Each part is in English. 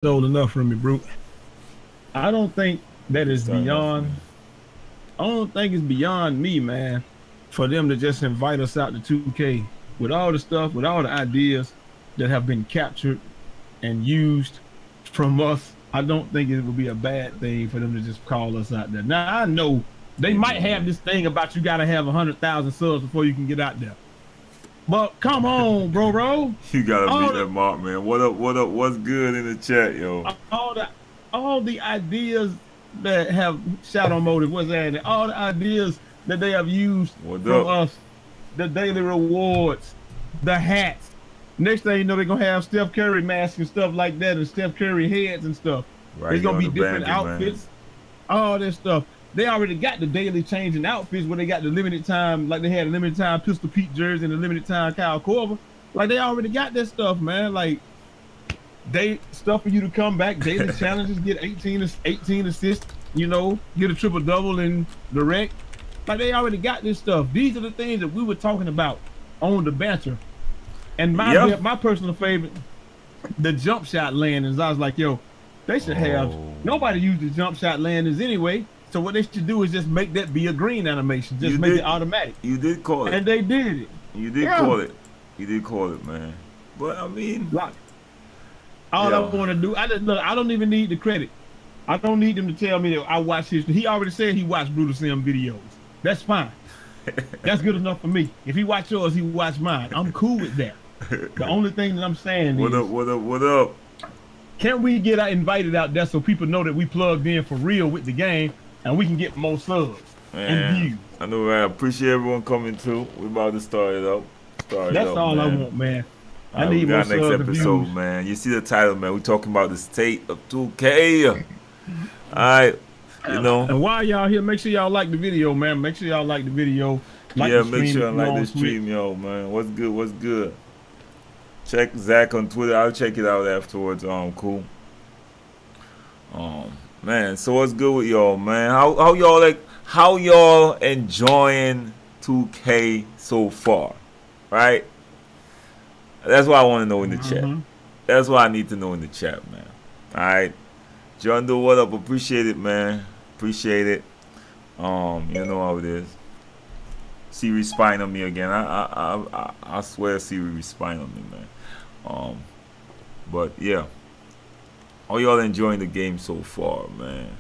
Stole enough from me, Brute. I don't think that is beyond. I don't think it's beyond me, man, for them to just invite us out to 2K with all the stuff, with all the ideas that have been captured and used from us. I don't think it would be a bad thing for them to just call us out there. Now I know they might have this thing about you got to have 100,000 subs before you can get out there. But come on, bro. You gotta beat that mark, man. What up? What up? What's good in the chat, yo? All the ideas that have Shadow Motive, what's that? All the ideas that they have used from us, the daily rewards, the hats. Next thing you know, they're gonna have Steph Curry masks and stuff like that, and Steph Curry heads and stuff. Right, there's gonna be different outfits, all this stuff. They already got the daily changing outfits where they got the limited time, like they had a limited time Pistol Pete jersey and a limited time Kyle Korver. Like they already got that stuff, man. Like they stuff for you to come back, daily challenges, get 18 assists, you know, get a triple double in the rec. Like they already got this stuff. These are the things that we were talking about on the Banter. And my personal favorite, the jump shot landings. I was like, yo, they should have nobody use the jump shot landings anyway. So what they should do is just make that be a green animation. Just make it automatic. You did call it. And they did it. You did call it. You did call it, man. But I mean, all I want to do, I don't even need the credit. I don't need them to tell me that I watched his. He already said he watched Brutal Sim videos. That's fine. That's good enough for me. If he watched yours, he watched mine. I'm cool with that. The only thing that I'm saying is, what up? Can we get invited out there so people know that we plugged in for real with the game? And we can get more subs and views. I know, man. I appreciate everyone coming too. We about to start it up. That's all I want, man. I need more subs. Next episode, man. You see the title, man. We're talking about the state of 2K. All right, you know. And while y'all here, make sure y'all like the video, man. Make sure y'all like the video. Make sure y'all like the stream, yo, man. What's good? What's good? Check Zach on Twitter. I'll check it out afterwards. Cool. Man, so what's good with y'all, man? How y'all enjoying 2K so far, right? That's what I want to know in the chat. That's what I need to know in the chat, man. All right, John Doe, what up? Appreciate it, man. Appreciate it. You know how it is. Siri spying on me again. I swear Siri spying on me, man. But yeah. How y'all enjoying the game so far, man?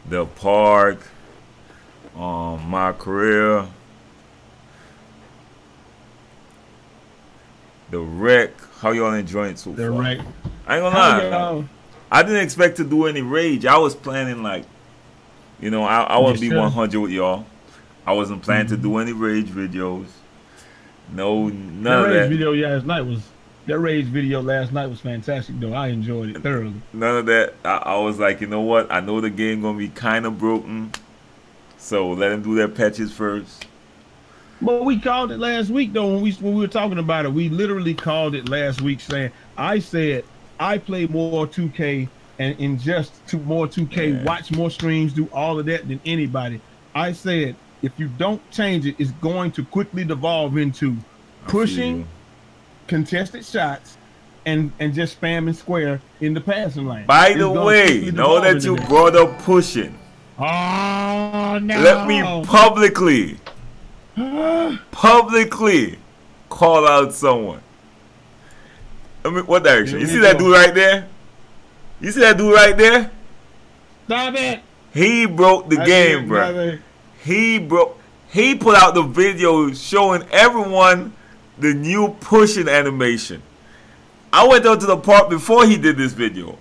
The park, my career, the wreck. How y'all enjoying it so far? The wreck. I ain't gonna lie. I didn't expect to do any rage. I was planning like, you know, I want to be 100 with y'all. I wasn't planning to do any rage videos. No, none of that. That rage video last night was fantastic, though. I enjoyed it thoroughly. None of that. I was like, you know what? I know the game gonna be kind of broken, so let them do their patches first. But we called it last week, though. When we were talking about it, we literally called it last week, saying I said I play more 2K and ingest more 2K, watch more streams, do all of that than anybody. I said if you don't change it, it's going to quickly devolve into pushing contested shots and just spamming square in the passing lane. By the way, know that you brought up pushing. Oh no! Let me publicly call out someone. I mean, what direction? You see that dude right there? You see that dude right there? Stop it! He broke the game, bro. He put out the video showing everyone the new pushing animation. I went out to the park before he did this video.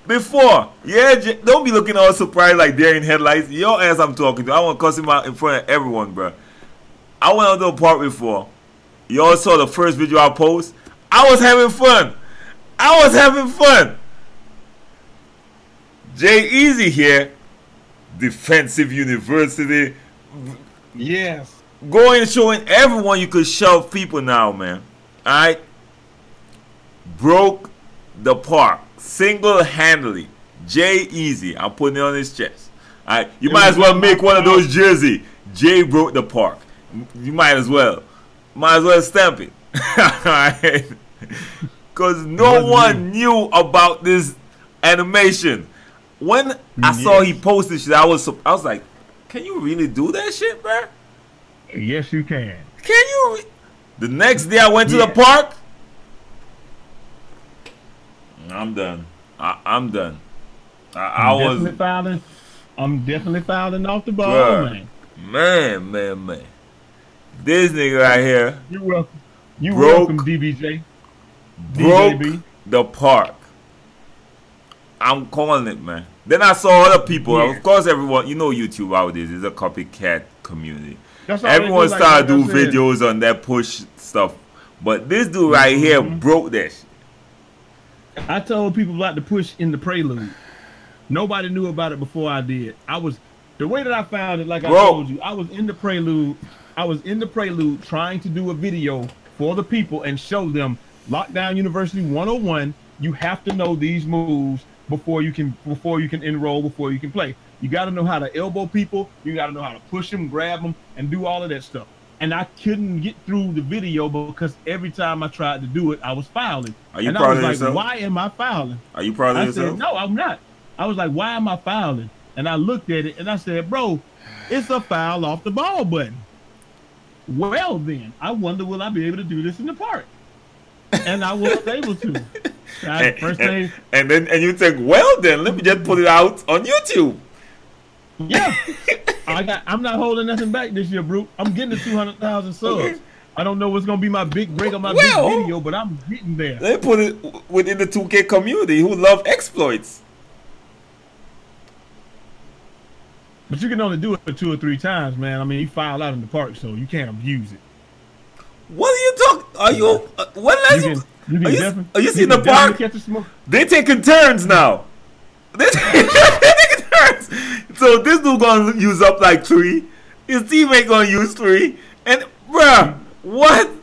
Before. Yeah, don't be looking all surprised like deer in headlights. Your ass I'm talking to. I want to cuss him out in front of everyone, bro. I went out to the park before. Y'all saw the first video I post. I was having fun. Jay Easy here. Defensive University. Yes. Going and showing everyone you could shove people now, man. Alright? Broke the park. Single-handedly. Jay Easy. I'm putting it on his chest. Alright? You might as well make one of those jerseys. Jay broke the park. You might as well. Might as well stamp it. Alright? Because no one knew about this animation. When I saw he posted shit, I was like, can you really do that shit, bro? Yes, you can. Can you? The next day I went to the park. I'm done. I'm done. I'm definitely fouling off the ball, man. Man. This nigga right here. You're welcome. You're welcome, DBJ. Broke the park. I'm calling it, man. Then I saw other people. Yeah. Of course, everyone, you know, YouTube nowadays is a copycat community. Everyone started to do videos on that push stuff. But this dude right here broke that shit. I told people about the push in the prelude. Nobody knew about it before I did. The way that I found it, like I told you, I was in the prelude trying to do a video for the people and show them Lockdown University 101. You have to know these moves before you can enroll, before you can play. You got to know how to elbow people. You got to know how to push them, grab them, and do all of that stuff. And I couldn't get through the video because every time I tried to do it, I was fouling. Are you proud of yourself? Why am I fouling? Are you proud of yourself? I said, no, I'm not. I was like, why am I fouling? And I looked at it and I said, bro, it's a foul off the ball button. Well, then, I wonder, will I be able to do this in the park? And I was able to. And you think, well, then let me just put it out on YouTube. Yeah, I'm not holding nothing back this year, bro. I'm getting to 200,000 subs. Okay. I don't know what's gonna be my big break on my big video, but I'm getting there. They put it within the 2K community who love exploits. But you can only do it 2 or 3 times, man. I mean, you foul out in the park, so you can't abuse it. What are you talking? Are you? What lessons? Are you seeing the park? They taking turns now. They taking turns. So this dude gonna use up like 3. His teammate gonna use 3. And bruh, what? You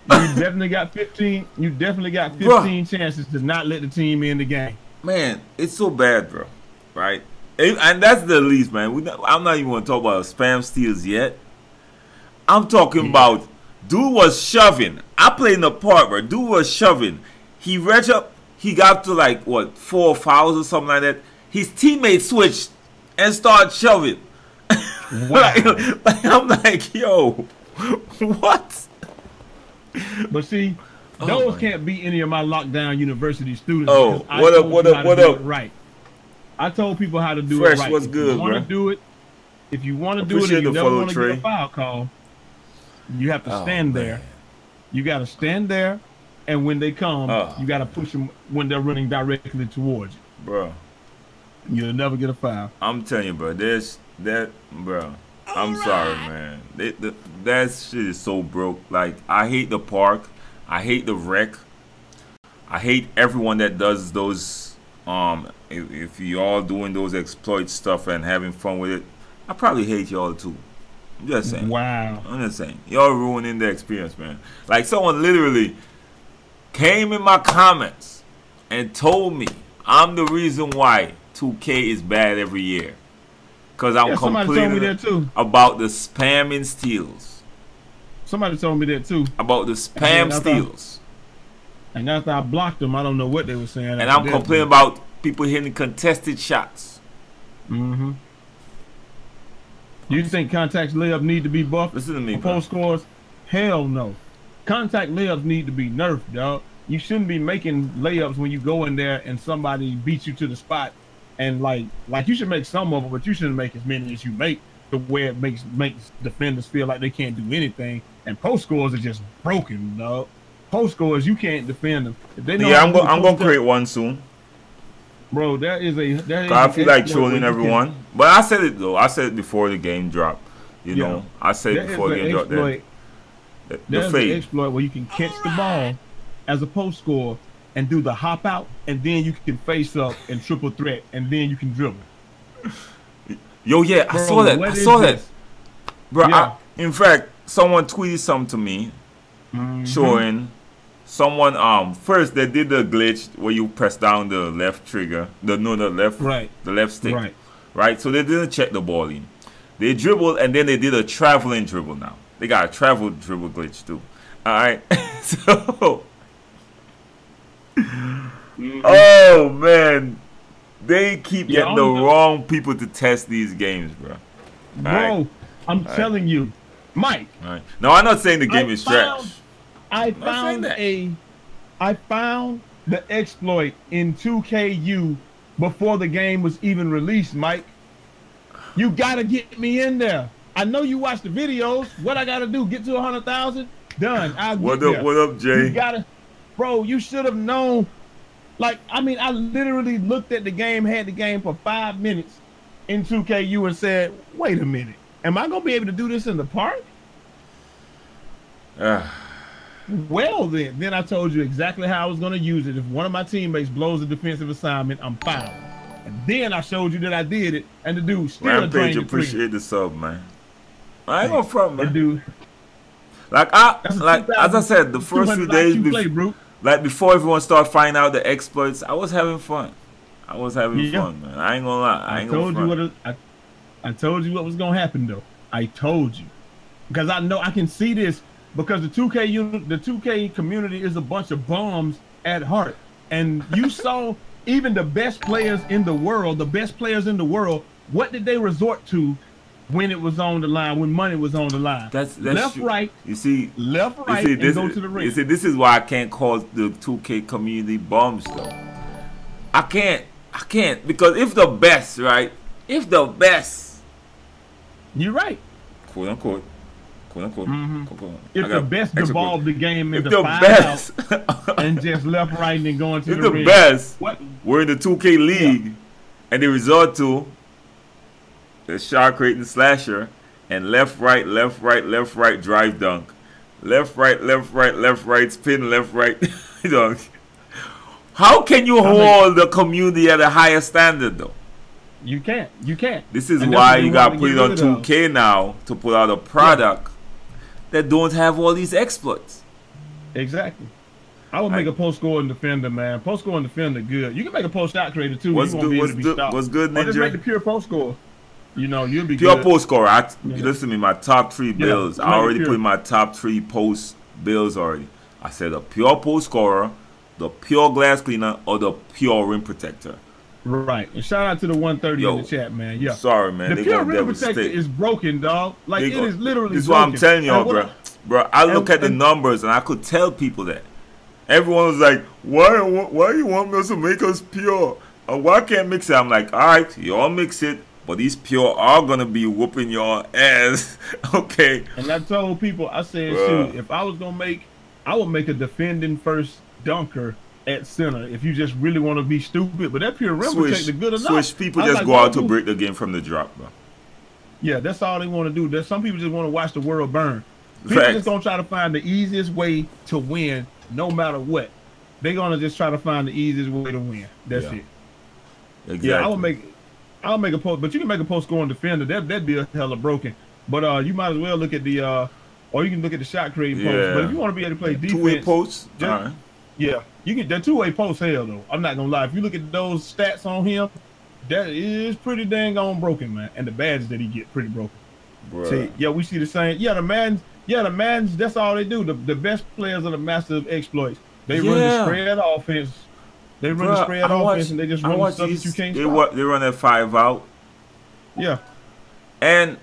definitely got 15. You definitely got 15 chances to not let the team in the game. Man, it's so bad, bro. Right? And that's the least, man. I'm not even gonna talk about spam steals yet. I'm talking about dude was shoving. I played in the park, bro. Dude was shoving. He reached up. He got to like what 4 fouls or something like that. His teammate switched and started shoving. Wow. like I'm like, yo, what? But see, those can't be any of my Lockdown University students. Oh, what up? Right. I told people how to do Fresh, it right. What's good, bro? If you want to do it and you never want to get a foul call, you have to stand there. You got to stand there, and when they come, you got to push them when they're running directly towards you. Bro. You'll never get a foul. I'm telling you, bro. Bro. I'm sorry, man. That shit is so broke. Like, I hate the park. I hate the rec. I hate everyone that does those. If you all doing those exploit stuff and having fun with it, I probably hate y'all too. I'm just saying. Wow. I'm just saying. Y'all ruining the experience, man. Like, someone literally came in my comments and told me I'm the reason why 2K is bad every year. Because I'm complaining about the spamming steals. Somebody told me that too. About the spam steals. And after I blocked them, I don't know what they were saying. And I'm complaining about people hitting contested shots. Mm-hmm. Do you think contact layups need to be buffed? Listen to me, post scores? Hell no. Contact layups need to be nerfed, dog. You shouldn't be making layups when you go in there and somebody beats you to the spot. And like you should make some of them, but you shouldn't make as many as you make, to where it makes defenders feel like they can't do anything. And post scores are just broken, dog. Post scores, you can't defend them. If they know I'm gonna create one soon. Bro, I feel like trolling everyone. But I said it though. I said it before the game dropped. You know, I said it before the game dropped. There's an exploit where you can catch the ball as a post scorer and do the hop out, and then you can face up and triple threat, and then you can dribble. Yo, yeah, bro, I saw that. Bro, yeah. In fact, someone tweeted something to me showing someone first they did the glitch where you press down the left trigger, the left stick. Right? So they didn't check the ball in. They dribbled and then they did a traveling dribble now. They got a travel dribble glitch too. Alright. So Oh man, they keep Yeah, getting the wrong people to test these games, bro. Alright, bro. I'm alright, telling you, Mike. alright. No, I'm not saying the game I is found, trash. I I'm not saying found that. a, I found the exploit in 2KU before the game was even released, Mike. You gotta get me in there. I know you watch the videos. What I gotta do? Get to 100,000? Done. I'll What get up? there. What up, You Jay? gotta, bro. You should have known. Like, I mean, I literally looked at the game, had the game for 5 minutes in 2KU and said, "Wait a minute, am I gonna be able to do this in the park?" Well, then I told you exactly how I was gonna use it. If one of my teammates blows a defensive assignment, I'm fouling. And then I showed you that I did it, and the dude still Rampage, drained the three. appreciate the sub, man. I ain't Hey, gonna front, that man. dude, Like that's a as I said, the first few 2,200 days, IQ play, bro. like before everyone started finding out the exploits, I was having fun. I was having Yeah, fun, man. I ain't gonna lie. I I ain't gonna told you front. I told you what was gonna happen though. I told you because I know I can see this because the 2K community is a bunch of bums at heart, and you saw even the best players in the world, what did they resort to when it was on the line, when money was on the line? That's Left, true. right, You see, left, you right, see and this. go to the You ring. see, this is why I can't call the 2K community bums though. I can't because if the best, right? If the best, You're right. quote unquote, quote unquote, quote, unquote, If the best devolved the game if into the 5 best, out and just left, right, and going to if the the ring, best what? were in the 2K league and they resort to the shark rating slasher and left, right, left, right, left, right, drive dunk, left, right, left, right, left, right, spin, left, right, dunk. How can you hold the community at a higher standard though? You can't. You can't. This is And that's what why they you want got to to put get it on rid of. 2K now to put out a product that don't have all these exploits. Exactly. I would make a post scoring defender, man. Post scoring defender, good. You can make a post shot creator too. What's You won't good? be able What's to be good? stopped. What's good, Or just make Ninja? the pure post score. You know, you'll be Pure good. post scorer. Yeah. Listen to me. My top 3 builds. make I it already pure. put in my top 3 post builds already. I said the pure post scorer, the pure glass cleaner, or the pure rim protector. Right. And shout out to the 130 in the chat, man. Yeah. Sorry, man. The They pure gonna rim protector devastate. is broken, dog. Like it is literally This is what I'm broken. telling y'all, And what bro. Bro, I look at the numbers and I could tell people that. Everyone was like, why you want us to make us pure? Why can't mix it? I'm like, alright, y'all mix it, but these pure are gonna be whooping your ass. Okay. And I told people, I said, shoot, if I was gonna I would make a defending first dunker at center if you just really want to be stupid. But that pure rim protector good enough. Switch people I was just like, go why out to do- break the game from the drop, bro. Yeah, that's all they want to do. There's some people just want to watch the world burn. People Facts. just gonna try to find the easiest way to win, no matter what. They're gonna just try to find the easiest way to win. That's it. Exactly. Yeah, I'll make a post, but you can make a post scoring defender. That'd be a hella broken. But you might as well look at the or you can look at the shot creating post. But if you want to be able to play defense, 2-way posts. just, All right. yeah, you get that 2-way post hell though. I'm not gonna lie. If you look at those stats on him, that is pretty dang on broken, man. And the badges that he get pretty broken. See, yeah, we see the same. Yeah, the mans. That's all they do. The best players are the master of exploits. They run the spread offense. They run the spread offense, and they just run the stuff that you can't stop. They run that 5 out. Yeah. And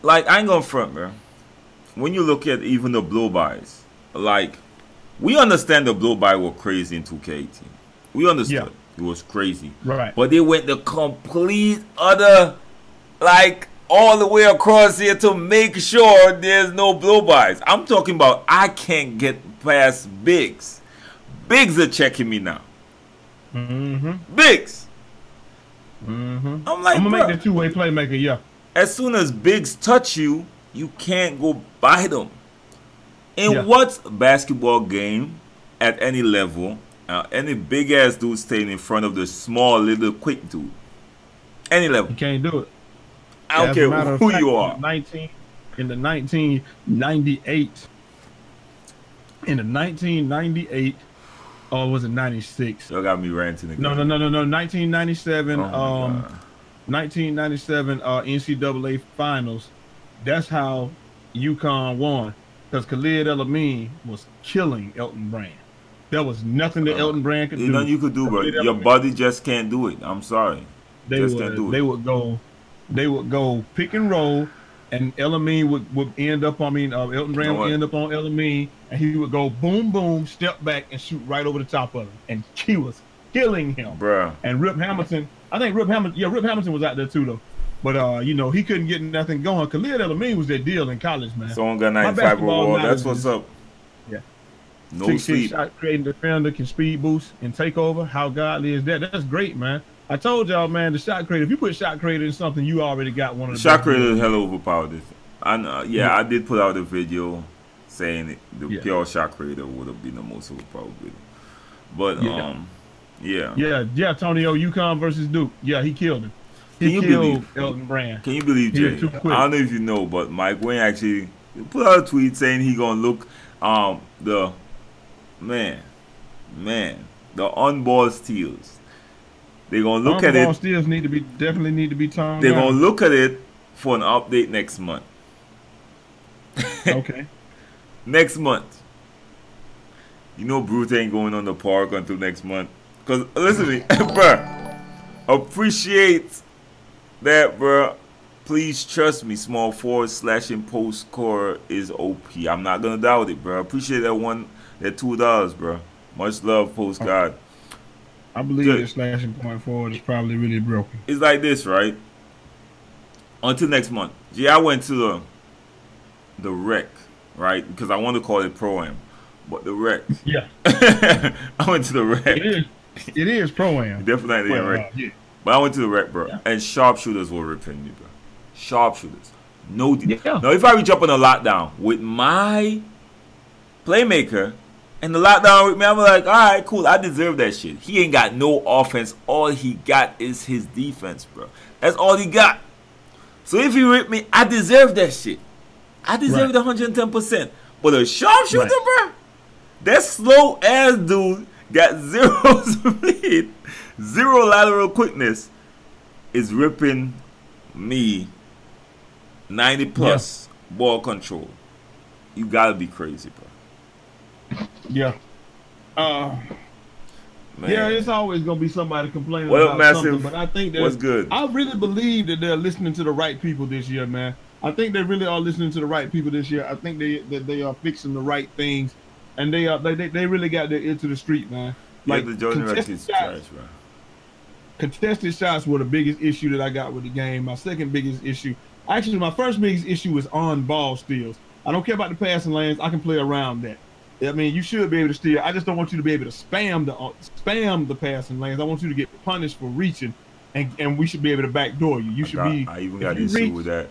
like I ain't gonna front, bro. When you look at even the blow bys, like we understand the blow by were crazy in 2K18. We understood it was crazy, right? But they went the complete other, like all the way across here to make sure there's no blow bys. I'm talking about I can't get past bigs. Bigs are checking me now. Bigs. I'm like, I'm gonna make the 2-way playmaker. Yeah. As soon as bigs touch you, you can't go by them. In what basketball game at any level, any big ass dude staying in front of the small little quick dude? Any level. You can't do it. I don't care who you are. In the 1998, or was it 96? You got me ranting again. No. 1997. 1997 NCAA finals. That's how UConn won, because Khalid El-Amin was killing Elton Brand. There was nothing that Elton Brand could You know do you could do, to but hit your LME. body just can't do it. I'm sorry, They just can't would do it. they would go they would go pick and roll, and Elamine would end up. I mean, Elton You know Brand would what, end up on Elamine, and he would go boom boom, step back, and shoot right over the top of him, and he was killing him. bruh? And Rip Hamilton, I think Rip Hamilton, yeah, Rip Hamilton was out there too though. But he couldn't get nothing going. Khalid Elamine was their deal in college, man. Someone got My 95 basketball overall. That's knowledge what's is, up. yeah. No Six six sleep. shot creating defender can speed boost and take over. How godly is that? That's great, man. I told y'all, man, the shot creator. If you put shot creator in something, you already got one of the Shot best creator deals. is hella overpowered. This, Yeah, I did put out a video saying the yeah, pure shot creator would have been the most overpowered video. But yeah, yeah. yeah. Tonyo, UConn versus Duke. Yeah, he killed him. Can He you believe? killed Elton Brand. Can you believe, He was Jay? too I quick. don't know if you know, but Mike Wayne actually put out a tweet saying he gonna look the man the on-ball steals. They're gonna look at On-ball it. steals definitely need to be toned They're gonna down. look at it for an update next month. Okay. Next month. You know Brute ain't going on the park until next month. Cause listen to me, bruh. Appreciate that, bruh. Please trust me. Small forward slashing post score is OP. I'm not gonna doubt it, bruh. Appreciate that $2, bruh. Much love, post god. I believe Just, that slashing point forward is probably really broken. it's like this, right? Until next month. Yeah, I went to the rec, right? Because I want to call it pro-am, but the rec. Yeah, I went to the rec. it is. It is pro am. Definitely a Well, rec. yeah, But I went to the rec, bro, yeah, and sharpshooters were ripping me, bro. Sharpshooters. No. yeah. Now, if I reach up on a lockdown with my playmaker and the lockdown with me, I'm like, all right, cool. I deserve that shit. He ain't got no offense. All he got is his defense, bro. That's all he got. So if he rip me, I deserve that shit. I deserve Right, it 110%. But a sharpshooter, right. bro, that slow ass dude got zero speed, zero lateral quickness, is ripping me 90 Yeah, plus ball control. You gotta be crazy, bro. yeah. Uh, yeah, Man. it's always gonna be somebody complaining What up, about something, Massive? but I think What's that good? I really believe that they're listening to the right people this year, man. I think they really are listening to the right people this year. I think they are fixing the right things, and they really got their ear to the street, man. Yeah, Like the Jordan record is trash, bro. contested shots were the biggest issue that I got with the game. My second biggest issue, actually, my first biggest issue was on ball steals. I don't care about the passing lanes. I can play around that. I mean, you should be able to steal. I just don't want you to be able to spam the passing lanes. I want you to get punished for reaching, and we should be able to backdoor you. You should be I even if got you issue reach. with that.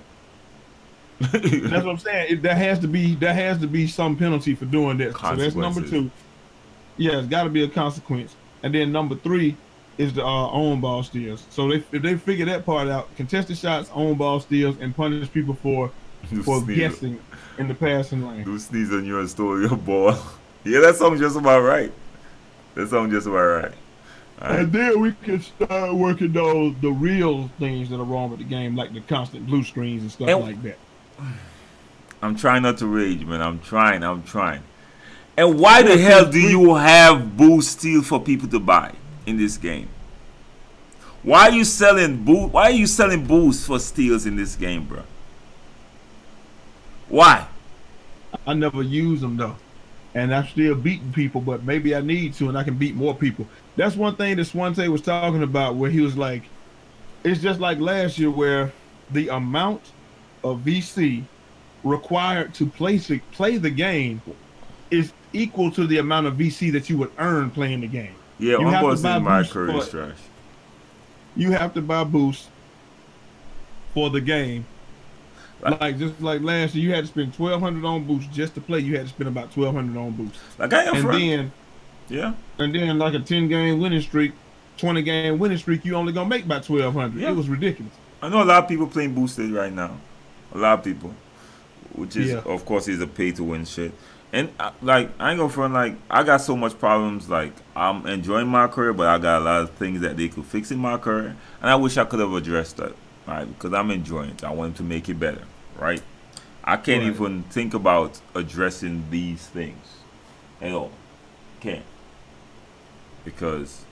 That's what I'm saying. There has to be some penalty for doing that. So that's number Consequences. two. Yeah, it's got to be a consequence. And then number three is the on ball steals. So if they figure that part out, contested shots, on ball steals, and punish people You for sneeze. guessing in the passing lane. You sneeze on your story, your ball. Yeah, that sounds just about right. That sounds just about right. All right. And then we can start working on the real things that are wrong with the game, like the constant blue screens and stuff And like that. I'm trying not to rage, man. I'm trying. And why the Yeah, hell do you have boost steal for people to buy in this game? Why are you selling boost for steals in this game, bro? Why? I never use them though, and I'm still beating people. But maybe I need to, and I can beat more people. That's one thing that Swante was talking about, where he was like, "It's just like last year, where the amount of VC required to play the game is equal to the amount of VC that you would earn playing the game. Yeah, You one have to person buy in my boost career is for trash. you have to buy boost for the game. Like, Like just like last year, you had to spend 1,200 on boost just to play. You had to spend about 1,200 on boost, like I am and front. then Yeah, like a 10-game winning streak, 20-game winning streak, you only gonna make about 1,200. yeah. It was ridiculous. I know a lot of people playing boosted right now. A lot of people, which is Yeah, of course is a pay to win shit. And like I ain't gonna front, like I got so much problems. Like I'm enjoying my career, but I got a lot of things that they could fix in my career, and I wish I could have addressed that. Right, because I'm enjoying it. I want to make it better. Right, I can't right. even think about addressing these things at all. Can't. because,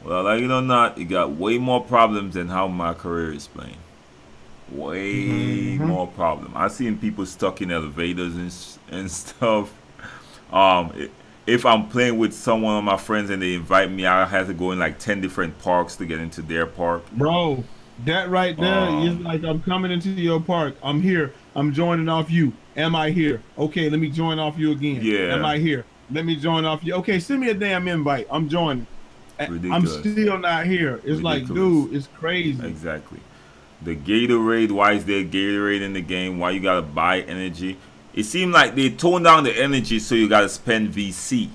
well, like it or not, you got way more problems than how my career is playing. Way more problem. I've seen people stuck in elevators and stuff. If I'm playing with someone of my friends and they invite me, I have to go in like 10 different parks to get into their park. Bro, that right there is like I'm coming into your park. I'm here. I'm joining off you. Am I here? Okay, let me join off you again. Am Yeah, I here? Let me join off you. Okay, send me a damn invite. I'm joining. I'm ridiculous. still not here. It's like, Ridiculous. dude, it's crazy. Exactly. The Gatorade, why is there Gatorade in the game? Why you gotta buy energy? It seemed like they toned down the energy so you gotta spend VC.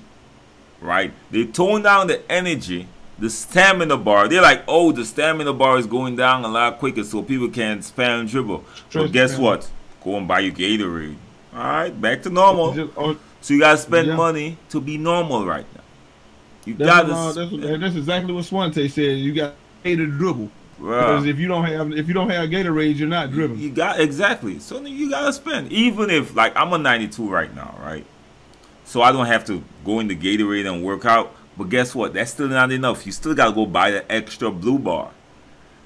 Right? They toned down the energy, the stamina bar. They're like, oh, the stamina bar is going down a lot quicker so people can spam dribble. But guess what? Go and buy your Gatorade. Alright, back to normal. So you gotta spend money to be normal right now. You that's exactly what Swante said. You got to pay to dribble. Because if you don't have Gatorade, you're not dribbling. You got exactly. So you gotta spend. Even if like I'm a 92 right now, right? So I don't have to go into Gatorade and work out. But guess what? That's still not enough. You still gotta go buy that extra blue bar.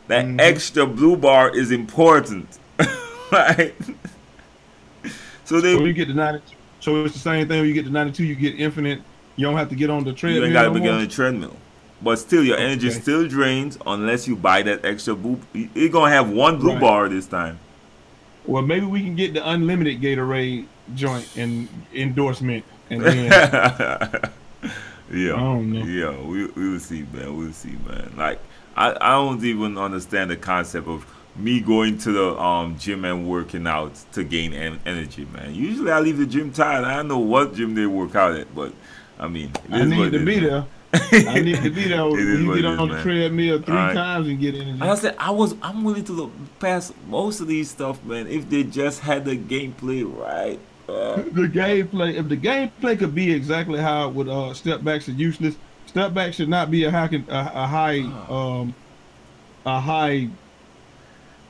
That extra blue bar is important, right? So you get the 92. So it's the same thing. When you get the 92, you get infinite. You don't have to get on the treadmill. You ain't gotta get on the treadmill. But still, your energy still drains unless you buy that extra blue. You're gonna have one blue bar this time. Well, maybe we can get the unlimited Gatorade joint and endorsement, and then yeah, I don't know. Yeah, we will see, man. We'll see, man. Like I don't even understand the concept of me going to the gym and working out to gain energy, man. Usually I leave the gym tired. I don't know what gym they work out at, but I mean, I need to be there. I need to be there. You get on the treadmill 3 times and get energy. I said I'm willing to look past most of these stuff, man. If they just had the gameplay right. The gameplay. If the gameplay could be exactly how it would, step backs are useless. Step back should not be a high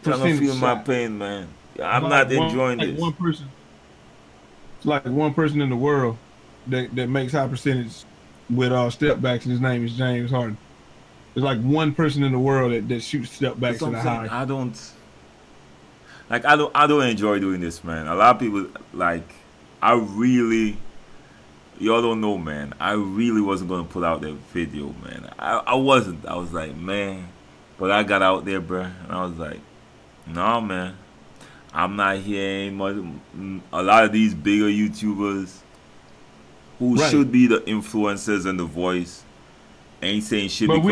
percentage. Feel my pain, man. I'm not enjoying this. It's like one person in the world that makes high percentage with step backs, and his name is James Harden. There's like one person in the world that shoots step backs in the high. I don't enjoy doing this, man. A lot of people y'all don't know, man. I really wasn't gonna put out that video, man. I wasn't. I was like, man, but I got out there, bro, and I was like, no, man, I'm not hearing much. A lot of these bigger YouTubers who should be the influencers and the voice ain't saying shit. But we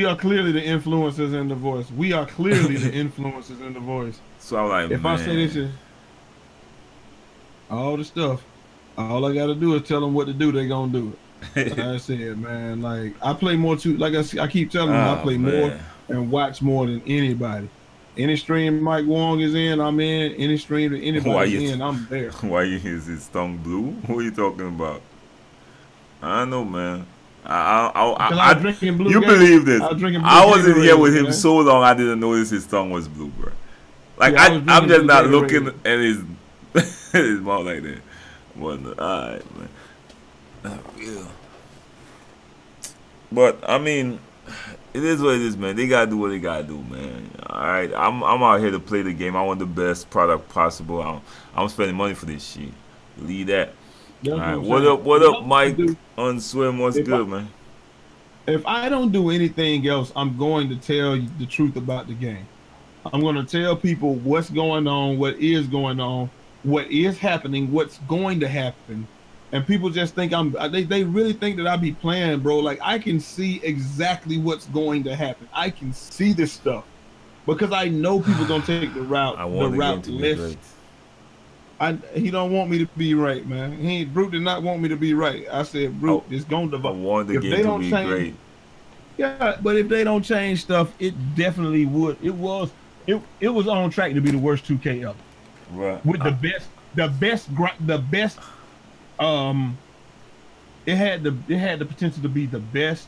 are clearly the influencers and the voice. We are clearly the influencers and the voice. So I'm like, if I say this is all the stuff, all I gotta do is tell them what to do. They gonna do it. Like I said, man, like I play more too. Like I keep telling them, I play more and watch more than anybody. Any stream Mike Wong is in, I'm in. Any stream that anybody's in, I'm there. Why is his tongue blue? What are you talking about? I don't know, man. I drinking blue. You believe this? I wasn't here with him so long. I didn't notice his tongue was blue, bro. Like I'm just not looking at his his mouth like that. But alright, man. Yeah. But I mean, it is what it is, man. They gotta do what they gotta do, man. Alright, I'm out here to play the game. I want the best product possible. I'm spending money for this shit. Leave that. Alright, what up, Mike on Swim? What's good, man? If I don't do anything else, I'm going to tell you the truth about the game. I'm going to tell people what's going on, what is going on, what is happening, what's going to happen. And people just think they really think that I be playing, bro. Like I can see exactly what's going to happen. I can see this stuff because I know people gonna take the route less. He don't want me to be right, man. Brute did not want me to be right. I said, Brute, it's going to. I want the game to be great. Yeah, but if they don't change stuff, it definitely would. It was on track to be the worst 2K ever. Right. With the best. It had the potential to be the best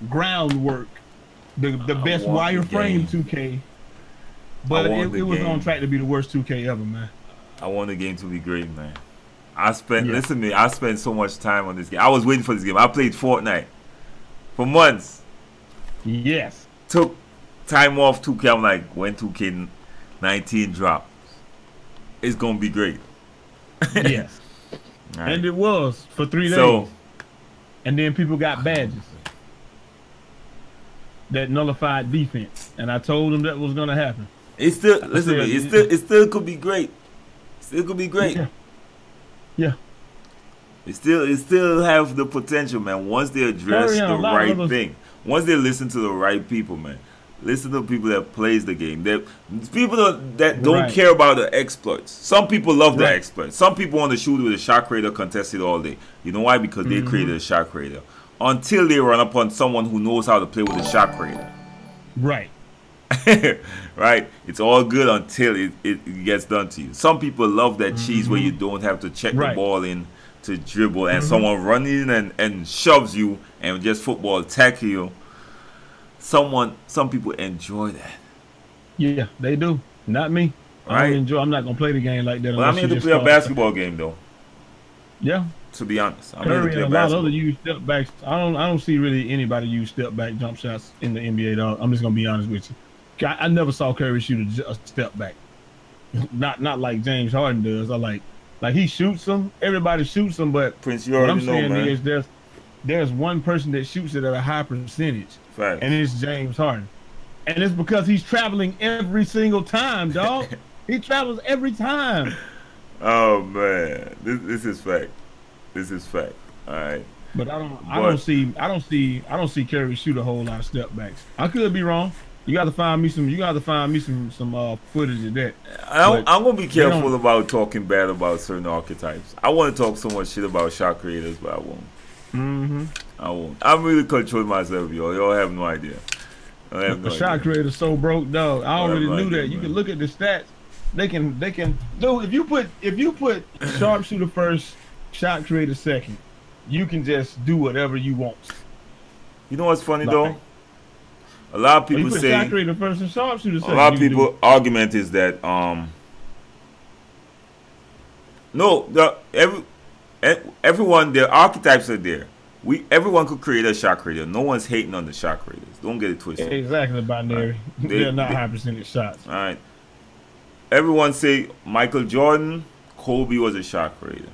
groundwork, the best wireframe 2K. But it was on track to be the worst 2K ever, man. I want the game to be great, man. Listen to me, I spent so much time on this game. I was waiting for this game. I played Fortnite for months. Yes. Took time off 2K. I'm like, when 2K19 drops, it's gonna be great. Yes. Right. And it was for 3 days. So, and then people got badges that nullified defense, and I told them that was gonna happen. It still it still could be great. Still could be great. Yeah. It still have the potential, man. Once they address the right thing, once they listen to the right people, man. Listen to people that plays the game. People that don't care about the exploits. Some people love the exploits. Some people want to shoot with a shot creator contested all day. You know why? Because they created a shot creator. Until they run upon someone who knows how to play with a shot creator. Right. Right? It's all good until it gets done to you. Some people love that cheese where you don't have to check the ball in to dribble and someone runs in and shoves you and just football tackle you. Some people enjoy that. Yeah, they do. Not me. Right? I don't enjoy. I'm not gonna play the game like that. Well, I'm here to play a basketball game, though. Yeah. To be honest, I'm Curry and a lot of other use step backs. I don't see really anybody use step back jump shots in the NBA. Though. I'm just gonna be honest with you. I never saw Curry shoot a step back. Not like James Harden does. I like he shoots them. Everybody shoots them, but Prince, you already know, man. What I'm saying is there's one person that shoots it at a high percentage. Right. And it's James Harden. And it's because he's traveling every single time, dog. He travels every time. Oh man, this is fact. This is fact. All right. But I don't see Curry shoot a whole lot of step backs. I could be wrong. You got to find me some footage of that. I'm gonna be careful about talking bad about certain archetypes. I want to talk so much shit about shot creators, but I won't. I won't. I'm really controlling myself, y'all. Y'all have no idea. The shot creator's so broke, dog. I already knew that. You can look at the stats. They can do if you put sharpshooter first, shot creator second, you can just do whatever you want. You know what's funny though? A lot of people say shot creator first and sharpshooter second. A lot of people argument is that everyone, their archetypes are there. Everyone could create a shot creator. No one's hating on the shot creators. Don't get it twisted. Exactly, binary. Right. They're not high percentage shots. All right. Everyone say Michael Jordan, Kobe was a shot creator.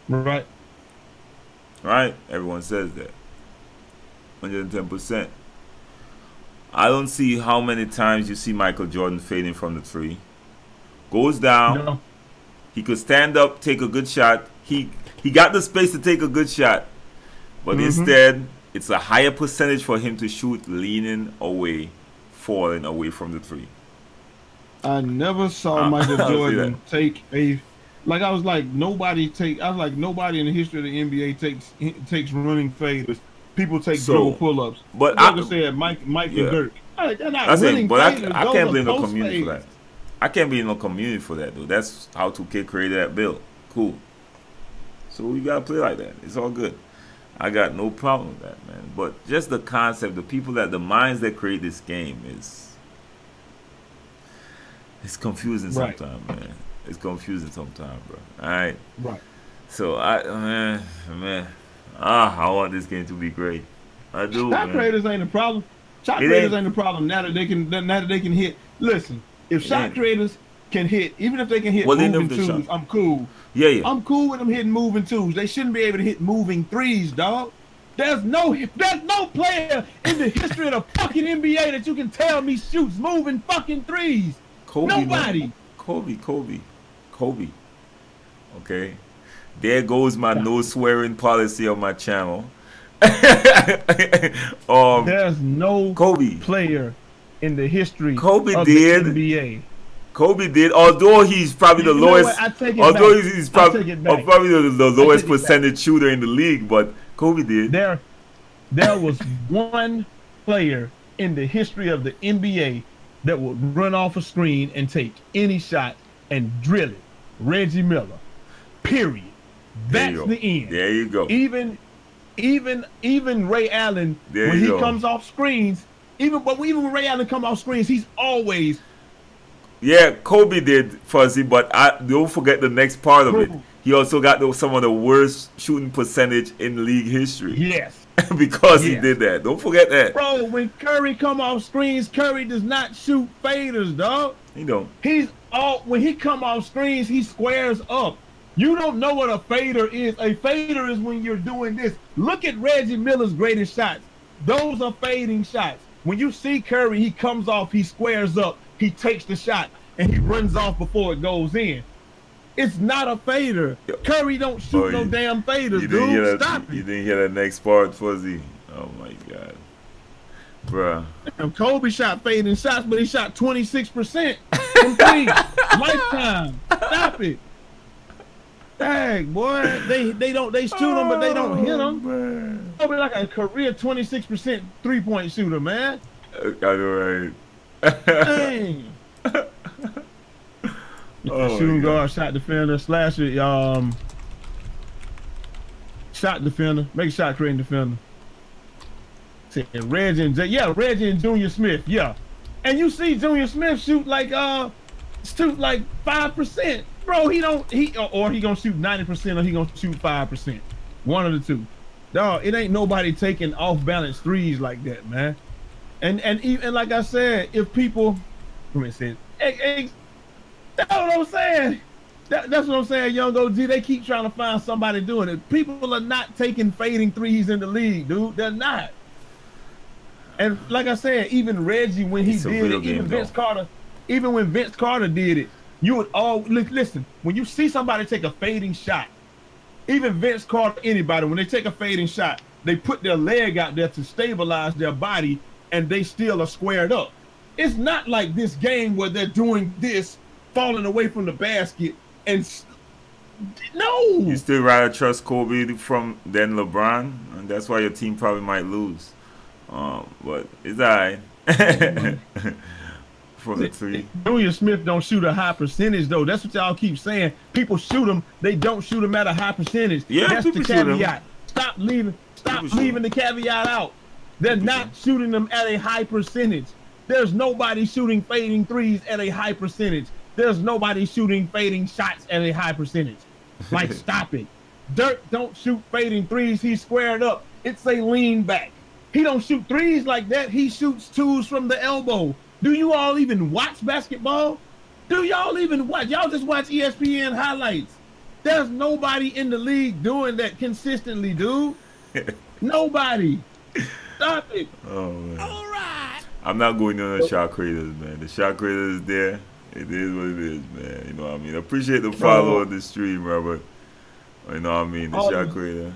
Right. Right? Everyone says that. 110%. I don't see how many times you see Michael Jordan fading from the three. Goes down. No. He could stand up, take a good shot. He got the space to take a good shot. But instead, it's a higher percentage for him to shoot leaning away, falling away from the three. I never saw Michael Jordan take a nobody in the history of the NBA takes running faders. People take dribble pull-ups. But like I said, Mike and Dirk. They're not running faders. I can't blame the community for that. I can't be in no community for that, though. That's how 2K created that build. Cool. So you gotta play like that. It's all good. I got no problem with that, man. But just the concept, the minds that create this game it's confusing sometimes, man. It's confusing sometimes, bro. All right. Right. So I want this game to be great. I do. Shot creators ain't the problem. Shot creators ain't the problem. Now that they can hit. Listen, if shot creators can hit, even if they can hit moving twos, I'm cool. Yeah. I'm cool with them hitting moving twos. They shouldn't be able to hit moving threes, dog. There's no player in the history of the fucking NBA that you can tell me shoots moving fucking threes. Kobe, nobody. Man. Kobe. Okay. There goes my no swearing policy on my channel. There's no Kobe player in the history of the NBA. Kobe did, although he's probably the lowest. He's probably the lowest percentage shooter in the league, but Kobe did. There was one player in the history of the NBA that would run off a screen and take any shot and drill it. Reggie Miller. Period. That's the end. There you go. Even Ray Allen, when he comes off screens, even when Ray Allen comes off screens, he's always. Yeah, Kobe did, Fuzzy, but don't forget the next part of it. he also got some of the worst shooting percentage in league history. Yes. Because he did that. Don't forget that. Bro, when Curry come off screens, Curry does not shoot faders, dog. He don't. When he come off screens, he squares up. You don't know what a fader is. A fader is when you're doing this. Look at Reggie Miller's greatest shots. Those are fading shots. When you see Curry, he comes off, he squares up, he takes the shot, and he runs off before it goes in. It's not a fader. Curry don't shoot no damn faders, dude. Stop it. You didn't hear that next part, Fuzzy? Oh, my God. Bruh. Kobe shot fading shots, but he shot 26% from three. Lifetime. Stop it. Dang, boy. They shoot them, but they don't hit them. Kobe like a career 26% 3-point shooter, man. I know, right? Dang. Shooting guard, shot defender, slasher, shot defender, make shot creating defender. Reggie and Junior Smith, yeah. And you see Junior Smith shoot like 5%. Bro, he gonna shoot 90% or he gonna shoot 5%. One of the two. Dog, it ain't nobody taking off balance threes like that, man. And even like I said, if people that's what I'm saying. That's what I'm saying, young OG. They keep trying to find somebody doing it. People are not taking fading threes in the league, dude. They're not. And like I said, even Reggie, when he did it, even Vince Carter, even when Vince Carter did it, you would all listen. When you see somebody take a fading shot, even Vince Carter, anybody, when they take a fading shot, they put their leg out there to stabilize their body, and they still are squared up. It's not like this game where they're doing this, falling away from the basket, and no. You still rather trust Kobe than LeBron, and that's why your team probably might lose. But it's alright. From the three. Junior Smith don't shoot a high percentage though. That's what y'all keep saying. People shoot them, they don't shoot them at a high percentage. Yeah, that's the caveat. Stop leaving the caveat out. They're not shooting them at a high percentage. There's nobody shooting fading threes at a high percentage. There's nobody shooting fading shots at a high percentage. Like, stop it. Dirk don't shoot fading threes. He's squared up. It's a lean back. He don't shoot threes like that. He shoots twos from the elbow. Do you all even watch basketball? Do y'all even watch? Y'all just watch ESPN highlights. There's nobody in the league doing that consistently, dude. Nobody. Stop it. Oh, man. All right. I'm not going on the shot creators, man. The shot creator is there. It is what it is, man. You know what I mean? I appreciate the follow on the stream, Robert. You know what I mean? The shot creator.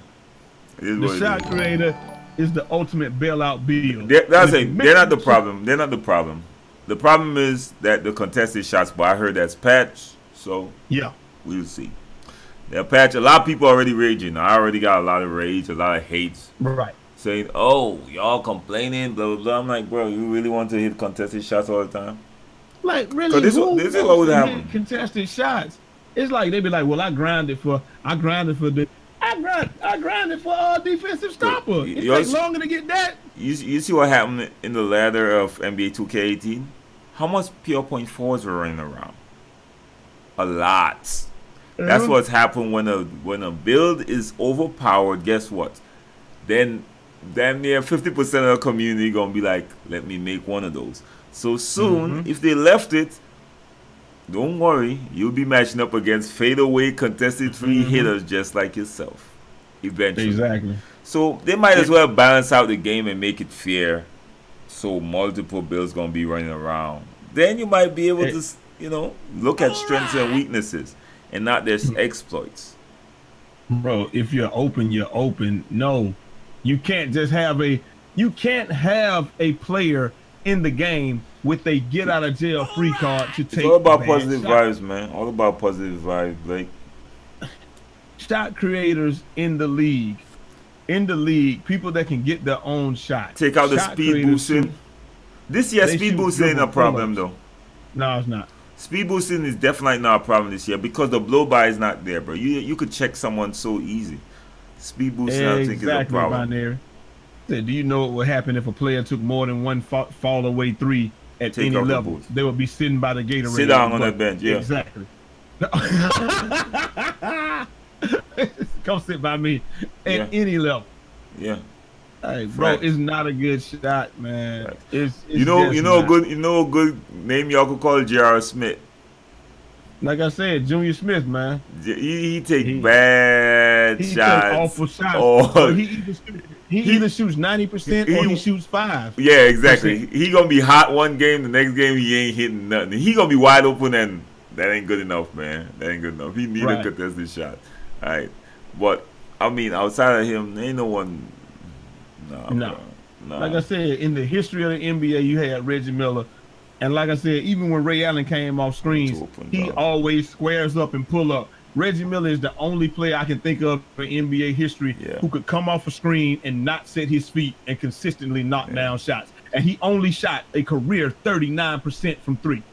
It is what the shot creator is the ultimate bailout bill. They're not the problem. They're not the problem. The problem is that the contested shots, but I heard that's patched, so yeah, we'll see. They'll patch. A lot of people already raging. I already got a lot of rage, a lot of hates. Right. Saying, oh, y'all complaining, blah, blah, blah. I'm like, bro, you really want to hit contested shots all the time? Like, really? This is what would happen. Contested shots. It's like, they be like, well, I grinded for defensive stopper. It takes longer to get that. You see what happened in the ladder of NBA 2K18? How much pure point fours were running around? A lot. That's what's happened when a build is overpowered. Guess what? Then damn near 50% of the community gonna be like, let me make one of those. So soon, if they left it, don't worry, you'll be matching up against fadeaway contested three hitters just like yourself. Eventually. Exactly. So they might as well balance out the game and make it fair. So multiple builds gonna be running around. Then you might be able to, look at strengths and weaknesses and not their exploits. Bro, if you're open, you're open. No, you can't just have a player in the game with a get out of jail free card to take. It's all about positive vibes, man. All about positive vibes, Blake. Shot creators in the league, people that can get their own shot. Take out the speed boosting. This year, speed boosting ain't a problem though. No, it's not. Speed boosting is definitely not a problem this year because the blow by is not there, bro. You could check someone so easy. Speed boosting, I think, is a problem. Binary. Do you know what would happen if a player took more than one fall away three at any level? They would be sitting by the Gatorade. Sit down on that bench, yeah. Exactly. come sit by me at Yeah. any level. Yeah. Hey, bro, Facts. it's not a good shot, man. Facts. It's just not. You know a good name y'all could call J.R. Smith. Like I said, Junior Smith, man. He take He bad he take shots. awful shots, but Or he he either shoots 90% or he he shoots 5%. yeah, exactly. He gonna be hot one game, the next game he ain't hitting nothing. He gonna be wide open, and that ain't good enough, man. That ain't good enough. He need a Right. contested shot. All right, but I mean, outside of him, ain't no one. Nah, bro. No. Like Nah. I said, in the history of the NBA, you had Reggie Miller. And like I said, even when Ray Allen came off I'm too screens, open, he dog. always squares up and pull up. Reggie Miller is the only player I can think of in NBA history Yeah, who could come off a screen and not set his feet and consistently knock yeah. down shots. And he only shot a career 39% from three.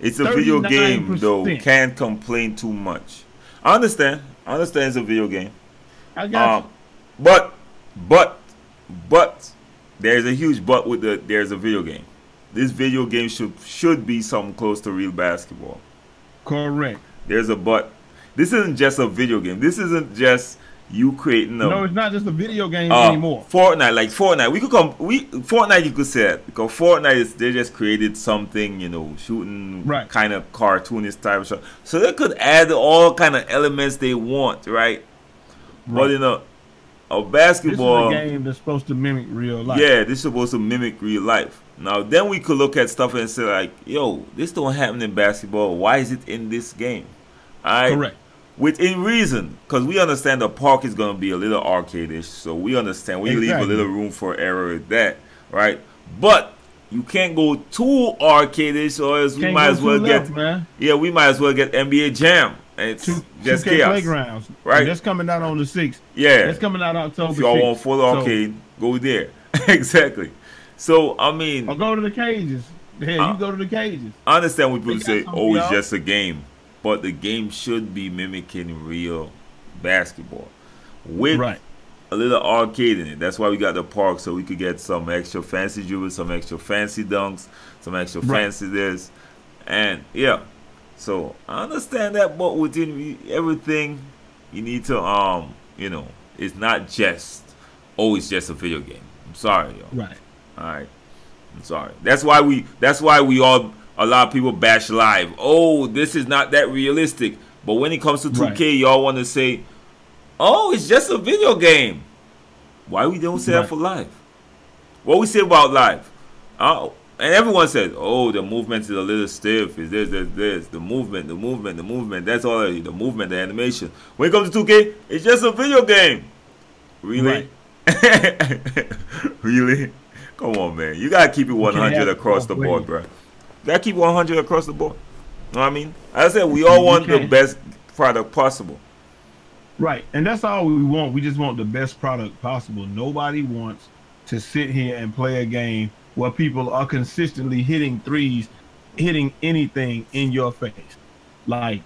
It's a video game, though. 39%. Can't complain too much. I understand. I understand it's a video game. I got you. Um, but, but, but, there's a huge but with there's a video game. This video game should be something close to real basketball. Correct. There's a but. This isn't just a video game. This isn't just you creating No, a it's not just a video game anymore. Fortnite. Like Fortnite, Fortnite you could say that because Fortnite is they just created something, shooting Right. kind of cartoonish type of shot. So they could add all kind of elements they want, right? But Right. in a This is basketball, a game that's supposed to mimic real life. yeah, this is supposed to mimic real life. Now then we could look at stuff and say like, yo, this don't happen in basketball. Why is it in this game? Alright? Correct. Within reason, because we understand the park is going to be a little arcadish, so we understand we leave a Exactly. little room for error with that, right? But you can't go too arcadish, or else we Can't might go as well too get left, man. yeah, we might as well get NBA Jam, and it's just 2K chaos, Playgrounds. right? That's coming out on the 6th. Yeah, That's coming out October if y'all 6th. want full arcade, go there. Exactly. So I Or mean, go to the cages. Hell, you go to the cages. I understand when They people got say, some "Oh, it's y'all. just a game," but the game should be mimicking real basketball with Right. a little arcade in it. That's why we got the park, so we could get some extra fancy dribbles, some extra fancy dunks, some extra Right. fancy this, and yeah. So I understand that, but within everything, you need to it's not just it's just a video game. I'm sorry, yo. Right. All right. I'm sorry. That's why a lot of people bash live. Oh, this is not that realistic. But when it comes to 2K, Right. y'all want to say, "Oh, it's just a video game." Why we don't say that Right. for live? What we say about live? And everyone says, "Oh, the movement is a little stiff. Is this? The movement. That's all. The movement, the animation." When it comes to 2K, it's just a video game. Really? Really? Come on, man. You gotta keep it 100 have it across both the board, ways. bro. You gotta keep it 100 across the board. Know what I mean? As I said, we all want the can't. best product possible. Right. And that's all we want. We just want the best product possible. Nobody wants to sit here and play a game where people are consistently hitting threes, hitting anything in your face. Like,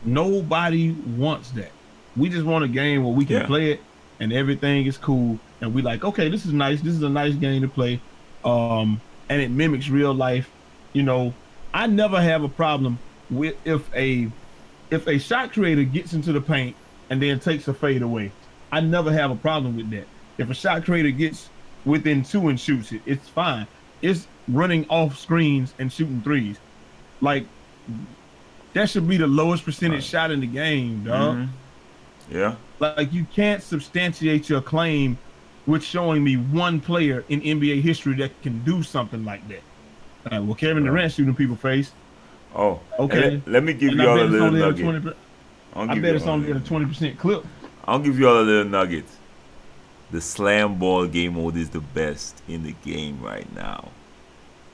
nobody wants that. We just want a game where we can Yeah. play it and everything is cool. And we like, okay, this is nice. This is a nice game to play. And it mimics real life. I never have a problem with if a shot creator gets into the paint and then takes a fade away. I never have a problem with that. If a shot creator gets within 2 and shoots it, it's fine. It's running off screens and shooting threes. Like, that should be the lowest percentage shot in the game, dog. Mhm. Yeah. Like, you can't substantiate your claim with showing me one player in NBA history that can do something like that. Well, Kevin Durant shooting people face. Oh. Okay. Let me give And you I all a bet it's little only at a nugget. 20%. I'll I give bet you it's all a only at a little- 20% clip. I'll give you all a little nugget. The slam ball game mode is the best in the game right now.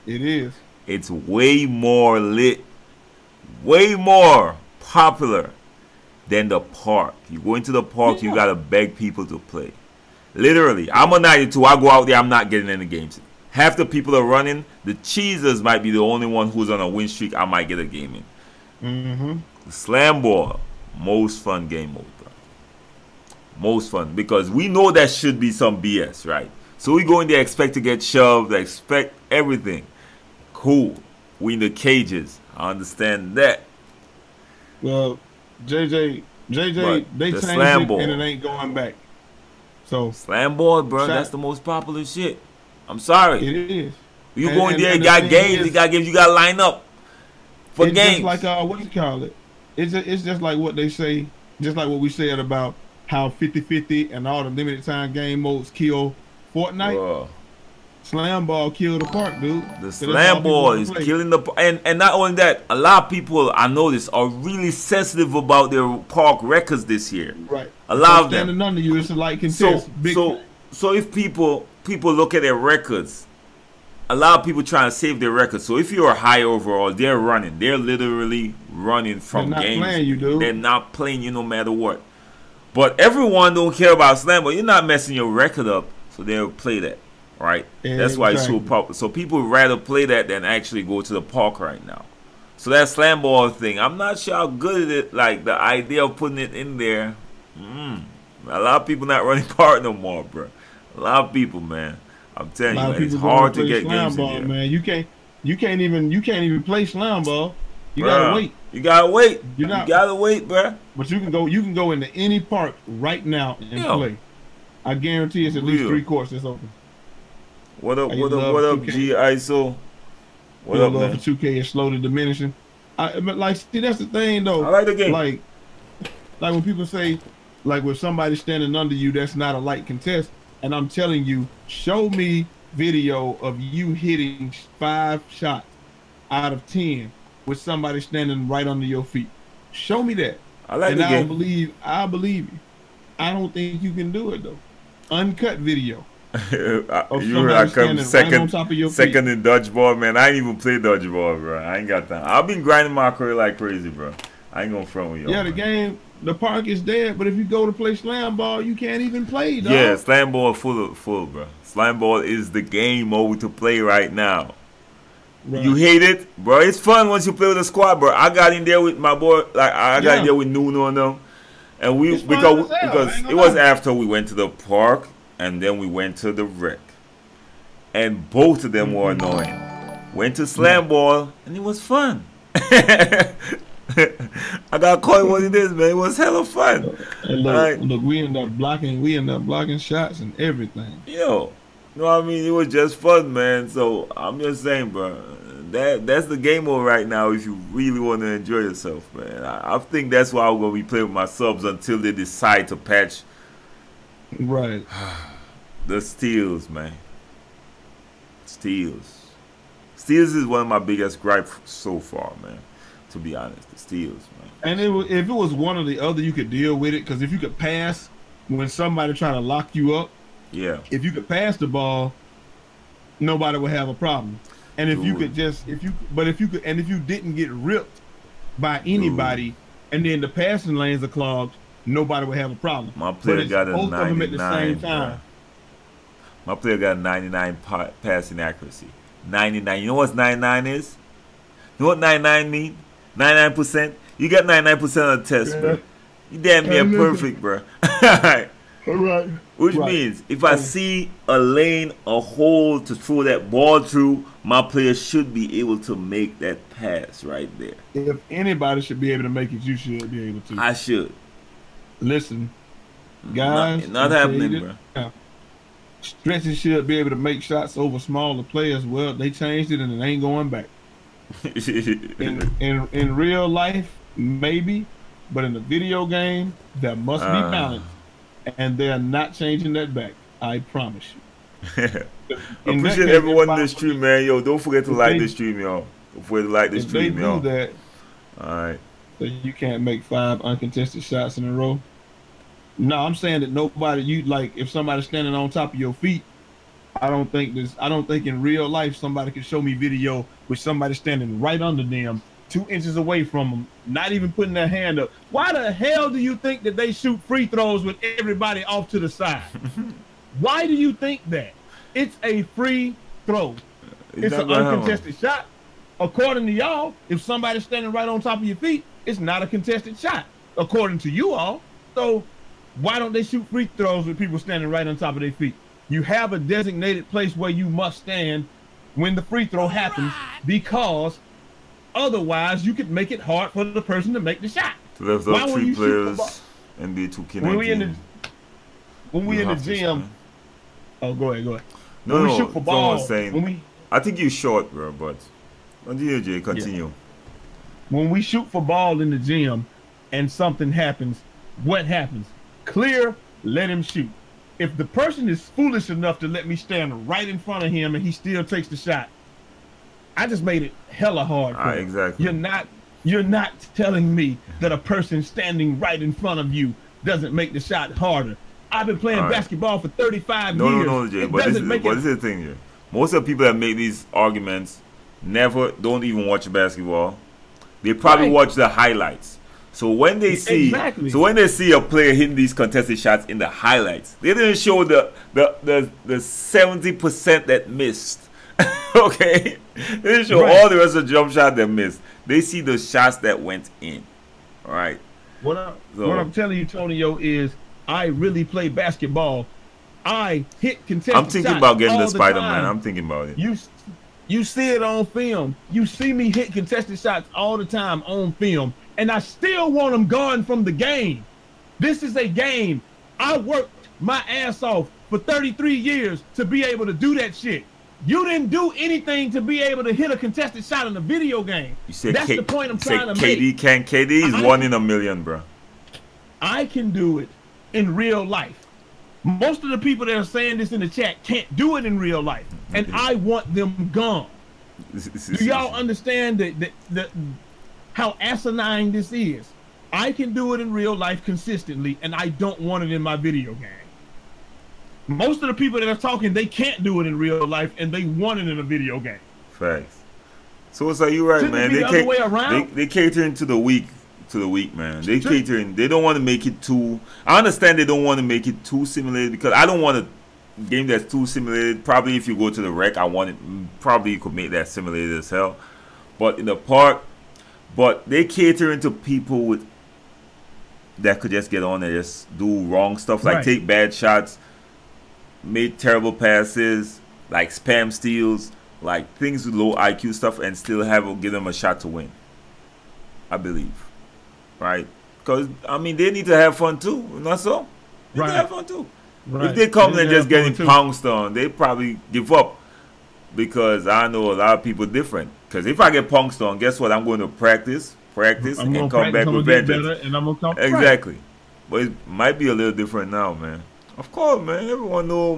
It is. It's way more lit, way more popular than the park. You go into the park, you Yeah. gotta beg people to play. Literally, I'm a 92. I go out there, I'm not getting any games. Half the people are running. The cheesers might be the only one who's on a win streak. I might get a game in. Mm-hmm. The slam ball, most fun game mode, bro. Most fun because we know that should be some BS, right? So we go in there, expect to get shoved, expect everything. Cool. We in the cages. I understand that. Well, JJ, But JJ, they the changed slam it and it ball, ain't going back. So slam ball, bro, that's shot the most popular shit. I'm sorry. it is. You And go in and, there, you and the got thing games, is, you got to line up for it's just like games. what you call it. It's just like what they say, just like what we said about how 50-50 and all the limited time game modes kill Fortnite. Bro, Slam ball killed the park, dude. the Cause that's slam all people ball want is to play. killing the and not only that, a lot of people I notice are really sensitive about their park records this year. Right. A If lot I'm of them. standing under you, it's a light So contest. Big so so if people look at their records, a lot of people trying to save their records. So if you're high overall, they're running. They're literally running they're from not games. playing you, They're dude. not playing you no matter what. But everyone don't care about slam, but you're not messing your record up, so they'll play that, right? That's why it's so Exactly. popular. So people would rather play that than actually go to the park right now. So that slam ball thing, I'm not sure how good it is. Like the idea of putting it in there, a lot of people not running park no more, bro. A lot of people, man. I'm A telling you, lot of man, it's people going to hard to play get slam games in ball, here, man. You can't even play slam ball. You gotta bro. wait. You gotta wait. You're You not, gotta wait, bro. but you can go into any park right now and Yo, play. I guarantee it's at least real. 3 courts that's open. What up? I used What to up? love What up? 2K. G ISO. What Your up, love man? for 2K is slowly diminishing. But like, see, that's the thing I though. like the game. Like when people say, like when somebody's standing under you, that's not a light contest. And I'm telling you, show me video of you hitting 5 shots out of 10 with somebody standing right under your feet. Show me that, I like and the I'll game. believe. I'll believe you. I don't think you can do it though. Uncut video of You heard I somebody come standing right on second, top of your feet. second in dodgeball, man. I ain't even play dodgeball, bro. I ain't got time. I've been grinding my career like crazy, bro. I ain't gonna front with y'all. Yeah, the Man. game, the park is dead, but if you go to play slam ball, you can't even play, dog. Yeah, slam ball full, bro. Slam ball is the game mode to play right now. Right. You hate it, bro. It's fun once you play with a squad, bro. I got in there with my boy, like I got in Yeah. there with Nuno and them, and we It's fun as hell, I because ain't it gonna was lie. after we went to the park and then we went to the rec, and both of them were annoying. Went to slam ball and it was fun. I got caught what it is, man. It was hella fun. And All look, right, look, we end up blocking shots and everything. yo, you know what I mean? It was just fun, man. So I'm just saying, bro. That's the game mode right now. If you really want to enjoy yourself, man. I think that's why I'm gonna be playing with my subs until they decide to patch Right. the steals, man. Steals is one of my biggest gripes so far, man. To be honest, the steals, man. And if it was one or the other, you could deal with it because if you could pass when somebody trying to lock you up, Yeah, if you could pass the ball, nobody would have a problem. And if you dude, could just if you didn't get ripped by anybody, and then the passing lanes are clogged, nobody would have a problem. my But player it's got a both of them at the 99, same bro. time. My player got 99 passing accuracy. 99. You know what 99 is? You know what 99 mean? 99%. You got 99% on the test, Yeah. bro. You damn near Yeah, perfect, bro. All right. Which Right. means if I see a lane, a hole to throw that ball through, my player should be able to make that pass right there. If anybody should be able to make it, you should be able to. I should. Listen, guys, Not I'm telling happening, you bro. this now. Stretches should be able to make shots over smaller players. Well, they changed it and it ain't going back. In real life, maybe, but in the video game, there must be balance, and they are not changing that back. I promise you. In that Appreciate case, everyone in everybody- the stream, man. Yo, don't forget to if like they- the stream, y'all. Don't forget to like the If they stream, do y'all. that, Alright. so you can't make 5 uncontested shots in a row. No, I'm saying that nobody you like if somebody's standing on top of your feet. I don't think in real life somebody can show me video with somebody standing right under them, 2 inches away from them, not even putting their hand up. Why the hell do you think that they shoot free throws with everybody off to the side? Why do you think that? It's a free throw. It's an uncontested shot. According to y'all, if somebody's standing right on top of your feet, it's not a contested shot, according to you all. So why don't they shoot free throws with people standing right on top of their feet? You have a designated place where you must stand when the free throw happens, because otherwise you could make it hard for the person to make the shot. So there's Why up would three you shoot the players. ball? NBA 2K19. When we in the gym. Oh, go ahead. No, when we shoot for ball, saying, I think you're short, bro. But continue, Jay. Continue. Yeah. When we shoot for ball in the gym, and something happens, what happens? Clear. Let him shoot. If the person is foolish enough to let me stand right in front of him and he still takes the shot, I just made it hella hard for him. Exactly. You're not telling me that a person standing right in front of you doesn't make the shot harder. I've been playing basketball for 35 years. No, Jay. But this is the thing, Jay. Most of the people that make these arguments don't even watch basketball. They probably watch the highlights. So when they see a player hitting these contested shots in the highlights, they didn't show the 70% that missed. Okay, they didn't show all the rest of the jump shots that missed. They see the shots that went in. All right. What I'm telling you, Tonio, is I really play basketball. I hit contested shots. I'm thinking about getting the Spider-Man. I'm thinking about it. You see it on film. You see me hit contested shots all the time on film. And I still want them gone from the game. This is a game. I worked my ass off for 33 years to be able to do that shit. You didn't do anything to be able to hit a contested shot in a video game. That's the point I'm trying to make. KD is 1 in a million, bro. I can do it in real life. Most of the people that are saying this in the chat can't do it in real life. And I want them gone. Do y'all understand that how asinine this is? I can do it in real life consistently, and I don't want it in my video game. Most of the people that are talking, they can't do it in real life, and they want it in a video game. Facts. So you're right, man. They catering to the weak, man. They catering. They don't want to make it too. I understand they don't want to make it too simulated, because I don't want a game that's too simulated. Probably if you go to the rec, probably you could make that simulated as hell. But in the park. But they catering to people that could just get on and just do wrong stuff, like take bad shots, make terrible passes, like spam steals, like things with low IQ stuff, and still give them a shot to win. I believe, right? Because they need to have fun too, not so? They need to have fun too. If they come and just getting pounced on, they probably give up. Because I know a lot of people different. Because if I get punked on, guess what? I'm going to practice, and come back with vengeance. Exactly. But it might be a little different now, man. Of course, man. Everyone know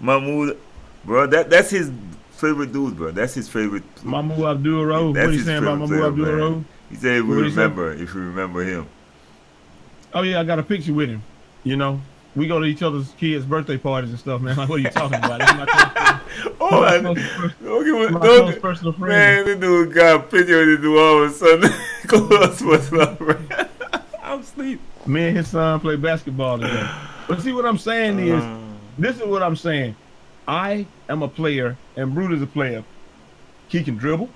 Mahmoud, bro. That's his favorite dude, bro. That's his favorite. Mahmoud Abdul-Rahuf. What are you saying about Mahmoud Abdul-Rahuf? He said if you remember him. Oh yeah, I got a picture with him. You know. We go to each other's kids' birthday parties and stuff, man. Like, what are you talking about? That's my personal friend. Man, this dude got a picture of this dude all of a sudden. I'm asleep. Me and his son play basketball today. But see, what I'm saying is, this is what I'm saying. I am a player, and Brute is a player. He can dribble.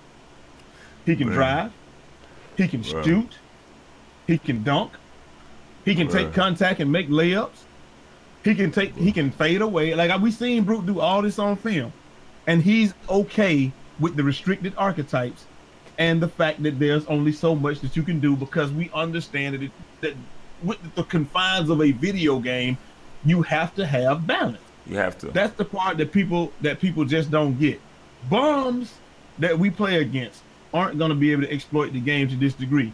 He can drive. He can shoot. He can dunk. He can take contact and make layups. He can fade away. Like we seen Brute do all this on film. And he's okay with the restricted archetypes and the fact that there's only so much that you can do, because we understand that with the confines of a video game, you have to have balance. You have to. That's the part that people just don't get. Bums that we play against aren't going to be able to exploit the game to this degree.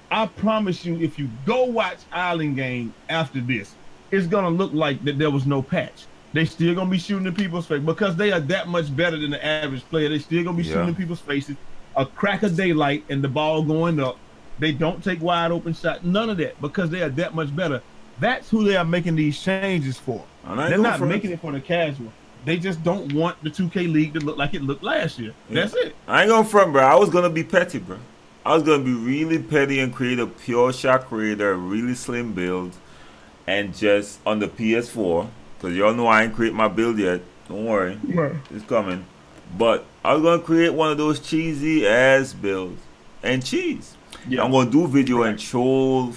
I promise you, if you go watch Island Game after this, it's gonna look like that there was no patch. They still gonna be shooting in people's face because they are that much better than the average player. They still gonna be shooting in people's faces. A crack of daylight and the ball going up. They don't take wide open shots. None of that, because they are that much better. That's who they are making these changes for. They're not making it for the casual. They just don't want the 2K League to look like it looked last year. Yeah. That's it. I ain't gonna front, bro. I was gonna be petty, bro. I was gonna be really petty and create a pure shot creator, really slim build. And just on the PS4, because y'all know I ain't create my build yet. Don't worry, it's coming. But I was gonna create one of those cheesy ass builds and cheese. Yeah. I'm gonna do video and troll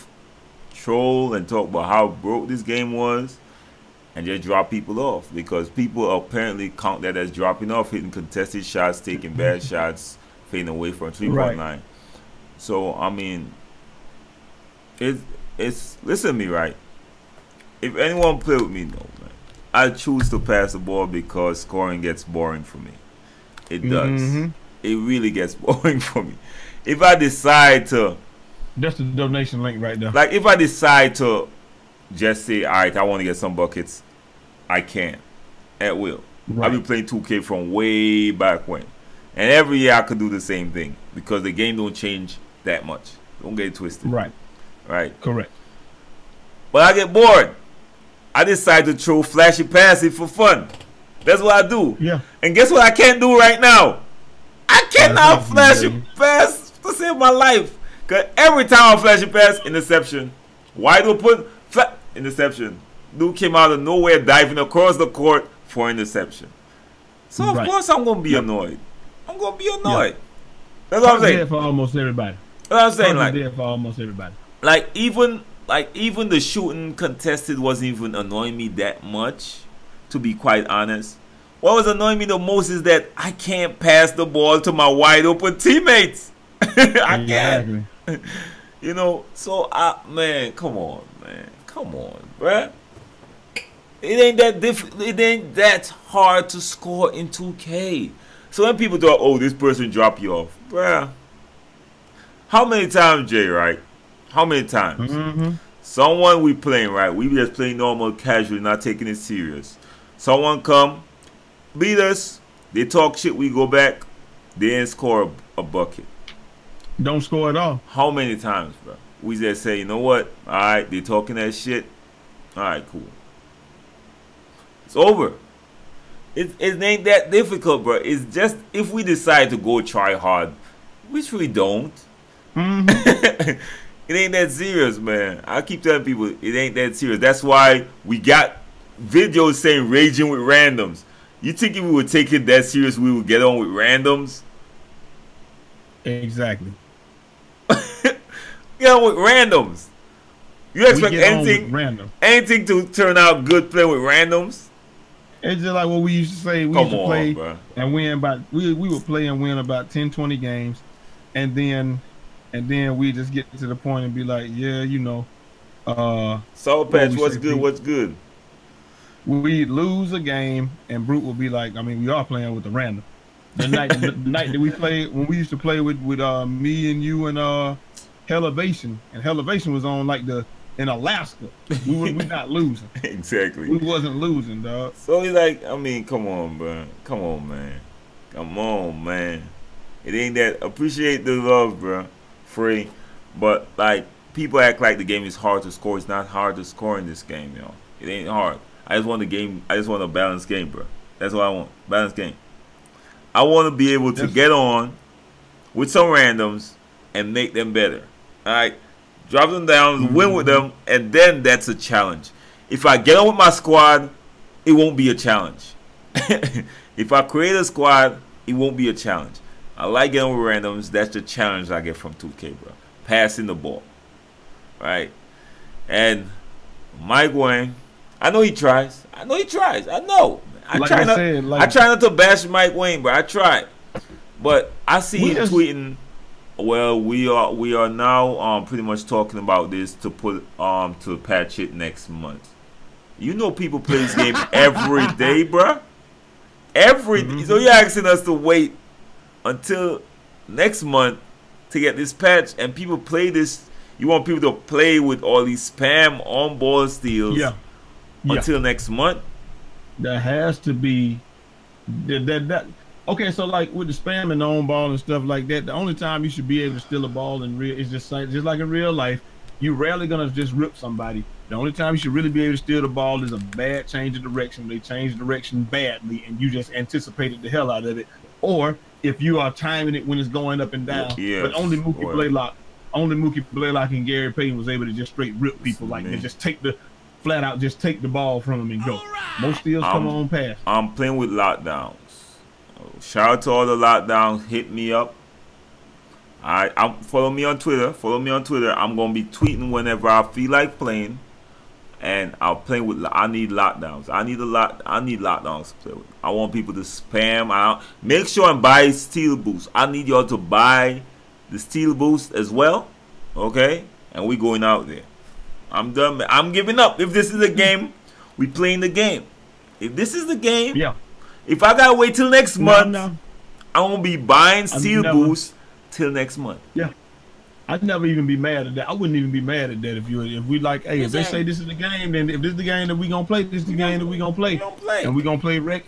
and talk about how broke this game was, and just drop people off, because people apparently count that as dropping off, hitting contested shots, taking bad shots, fading away from 3.9. So it's listen to me, right? If anyone play with me, no man, I choose to pass the ball because scoring gets boring for me. It does. It really gets boring for me. If I decide to, That's the donation link right there. like, if I decide to just say, all right, I want to get some buckets, I can at will. Right. I've been playing 2K from way back when, and every year I could do the same thing because the game don't change that much. Don't get it twisted. Right. Right. Correct. But I get bored. I decide to throw flashy passes for fun. That's what I do. Yeah. And guess what I can't do right now? I cannot flash a pass to save my life. Because every time I flash a pass, interception. Wide open, interception. Dude came out of nowhere diving across the court for interception. So, of course, I'm going to be annoyed. I'm going to be annoyed. That's what I'm saying. Dead for almost everybody. That's what I'm saying. Like, dead for almost everybody. Like, even the shooting contested wasn't even annoying me that much, to be quite honest. What was annoying me the most is that I can't pass the ball to my wide open teammates. I can't. You know, so man, come on, bruh. It ain't that hard to score in 2K. So when people thought, oh, this person dropped you off, bruh. How many times, Jay, right? How many times? Someone we playing, right? We just playing normal, casual, not taking it serious. Someone come, beat us, they talk shit, we go back, they ain't score a bucket. Don't score at all. How many times, bro? We just say, you know what? Alright, they talking that shit. Alright, cool. It's over. It ain't that difficult, bro. It's just if we decide to go try hard, which we don't. It ain't that serious, man. I keep telling people it ain't that serious. That's why we got videos saying raging with randoms. You think if we would take it that serious, we would get on with randoms? Exactly. Get on with randoms. You expect anything to turn out good playing with randoms? It's just like what we used to say. We used to play and win about. We would play and win about 10, 20 games, and then we just get to the point and be like, yeah, you know. Sour Patch, what's good? What's good? We lose a game, and Brute will be like, I mean, we are playing with the random. The night that we played, when we used to play with me and you and Elevation, and Elevation was on like in Alaska. We not losing. Exactly. We wasn't losing, dog. So he's like, I mean, come on, bro. Come on, man. It ain't that. Appreciate the love, bro. Free. But like, people act like the game is hard to score. It's not hard to score in this game, yo. It ain't hard. I just want the game. I just want a balanced game, bro. That's what I want. Balanced game. I want to be able to get on with some randoms and make them better. All right, drop them down, win with them, and then that's a challenge. If I get on with my squad, it won't be a challenge. If I create a squad, it won't be a challenge. I like getting on with randoms. That's the challenge I get from 2K, bro. Passing the ball, right? And Mike Wayne, I know he tries. I know. I try not to bash Mike Wayne, but I try. But I see him tweeting. Well, we are now pretty much talking about this to put to patch it next month. You know, people play this game every day, bruh. So you're asking us to wait until next month to get this patch, and people play this. You want people to play with all these spam on ball steals until next month? There has to be that. Okay, so like with the spam and the on ball and stuff like that, the only time you should be able to steal a ball in real is just like in real life. You're rarely gonna just rip somebody. The only time you should really be able to steal the ball is a bad change of direction. They change direction badly, and you just anticipated the hell out of it. Or if you are timing it when it's going up and down. But only Mookie Blaylock and Gary Payton was able to just straight rip people like they just take the flat out, just take the ball from them and go. Most steals come on pass. I'm playing with lockdowns. Shout out to all the lockdowns. Hit me up. Follow me on Twitter. I'm gonna be tweeting whenever I feel like playing, and I'll play with. I need lockdowns. I need lockdowns to play with. I want people to spam. Make sure and buy Steel Boost. I need y'all to buy the Steel Boost as well. Okay, and we going out there. I'm done. I'm giving up. If this is a game, we playing the game. If this is the game, Yeah. if I gotta wait till next month, No. I won't be buying I'm steel never. boost till next month. Yeah. I'd never even be mad at that. I wouldn't even be mad at that if we like, hey, if they say this is the game, then if this is the game that we gonna play, this is the game that we gonna play. And we gonna play rec,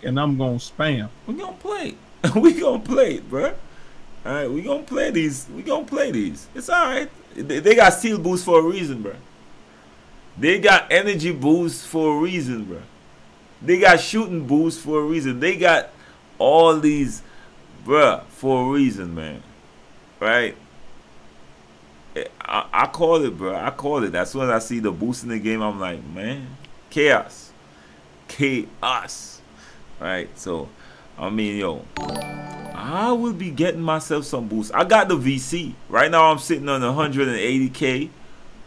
and I'm gonna spam. We gonna play. We gonna play it, bro. All right, we gonna play these. We gonna play these. It's all right. They got steel boost for a reason, bro. They got energy boost for a reason, bro. They got shooting boost for a reason. They got all these, bro, for a reason, man. Right? I call it, bro. I call it. As soon as I see the boost in the game, I'm like, man, chaos. Right? So, I mean, yo, I will be getting myself some boost. I got the VC. Right now, I'm sitting on 180K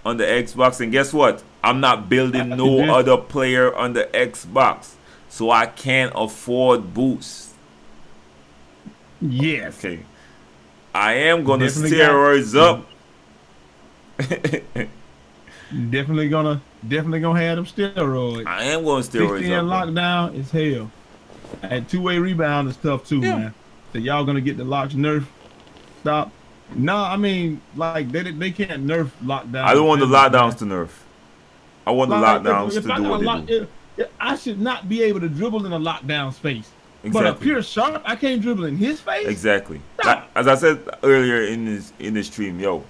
on the Xbox. And guess what? I'm not building no other player on the Xbox. So, I can't afford boost. Yes. Okay. I am going to steroids up. Definitely gonna have them steroids. I am going to steroids 60 up. and lockdown is hell. And two-way rebound is tough too, man. So y'all gonna get the locks nerf. Stop. No, I mean, like they can't nerf lockdown. I don't want the lockdowns to nerf. I want the lockdowns to do what they do. I should not be able to dribble in a lockdown space. Exactly. But a pure sharp, I can't dribble in his face. Exactly. As I said earlier in this stream, yo,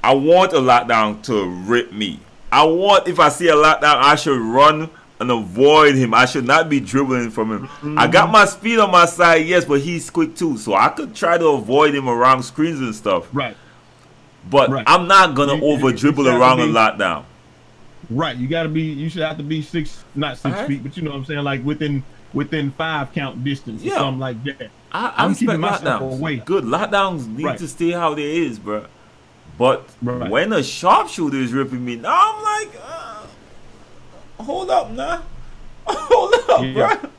I want a lockdown to rip me. I want, if I see a lockdown, I should run and avoid him. I should not be dribbling from him. I got my speed on my side, yes, but he's quick too, so I could try to avoid him around screens and stuff. Right. But I'm not gonna over dribble around a lockdown. Right. You should have to be not 6 feet, but you know what I'm saying, like within 5 count distance or something like that. I'm keeping myself away. Good lockdowns need to stay how they is, bro. But when a sharpshooter is ripping me, now I'm like, hold up, nah. Hold up, bro.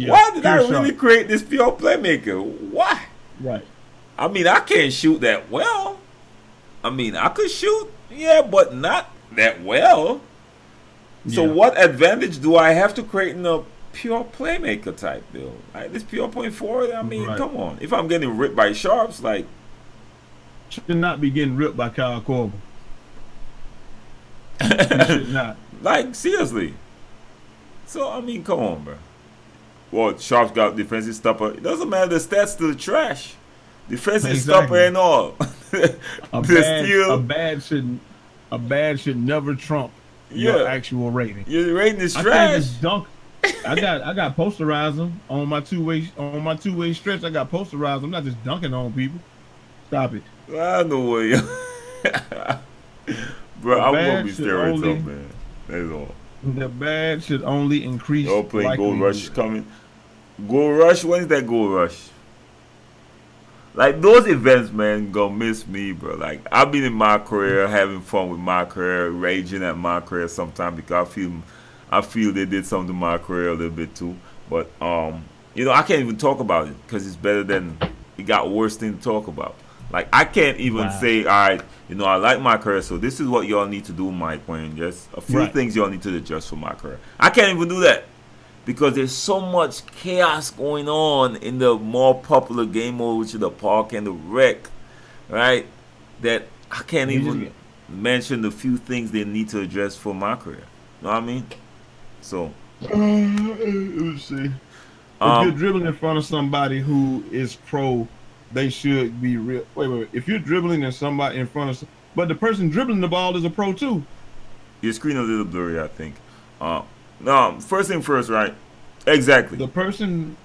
Why did I really create this pure playmaker? Why? Right. I mean, I can't shoot that well. I mean, I could shoot, yeah, but not that well. So what advantage do I have to create in a pure playmaker type build? Like this pure point forward, I mean, come on. If I'm getting ripped by sharps, like, should not be getting ripped by Kyle Korver. You should not. Like, seriously. So, I mean, come on, bro. Well, Sharp's got defensive stopper. It doesn't matter. The stats still trash. Defensive stopper and all. A bad should never trump your actual rating. Your rating is trash. I can't just dunk. I got posterize them on my two-way stretch. I got posterize them. I'm not just dunking on people. Stop it. I know what you. Bro, I'm gonna be steroids up, man. That's all. The bad should only increase. Y'all playing Gold Rush coming. Gold Rush? When's that Gold Rush? Like, those events, man, gonna miss me, bro. Like, I've been in my career, having fun with my career, raging at my career sometimes because I feel they did something to my career a little bit too. But you know, I can't even talk about it because it's better than it got worse thing to talk about. Like, I can't even say, all right, you know, I like my career, so this is what y'all need to do, Mike Wayne. Just a few things y'all need to adjust for my career. I can't even do that because there's so much chaos going on in the more popular game mode, which is the park and the rec, right? That I can't even mention the few things they need to address for my career. You know what I mean? So, let's see. If you're dribbling in front of somebody who is pro, they should be real. Wait. If you're dribbling in somebody in front of, but the person dribbling the ball is a pro too. Your screen a little blurry, I think. No, first thing first, right? Exactly. The person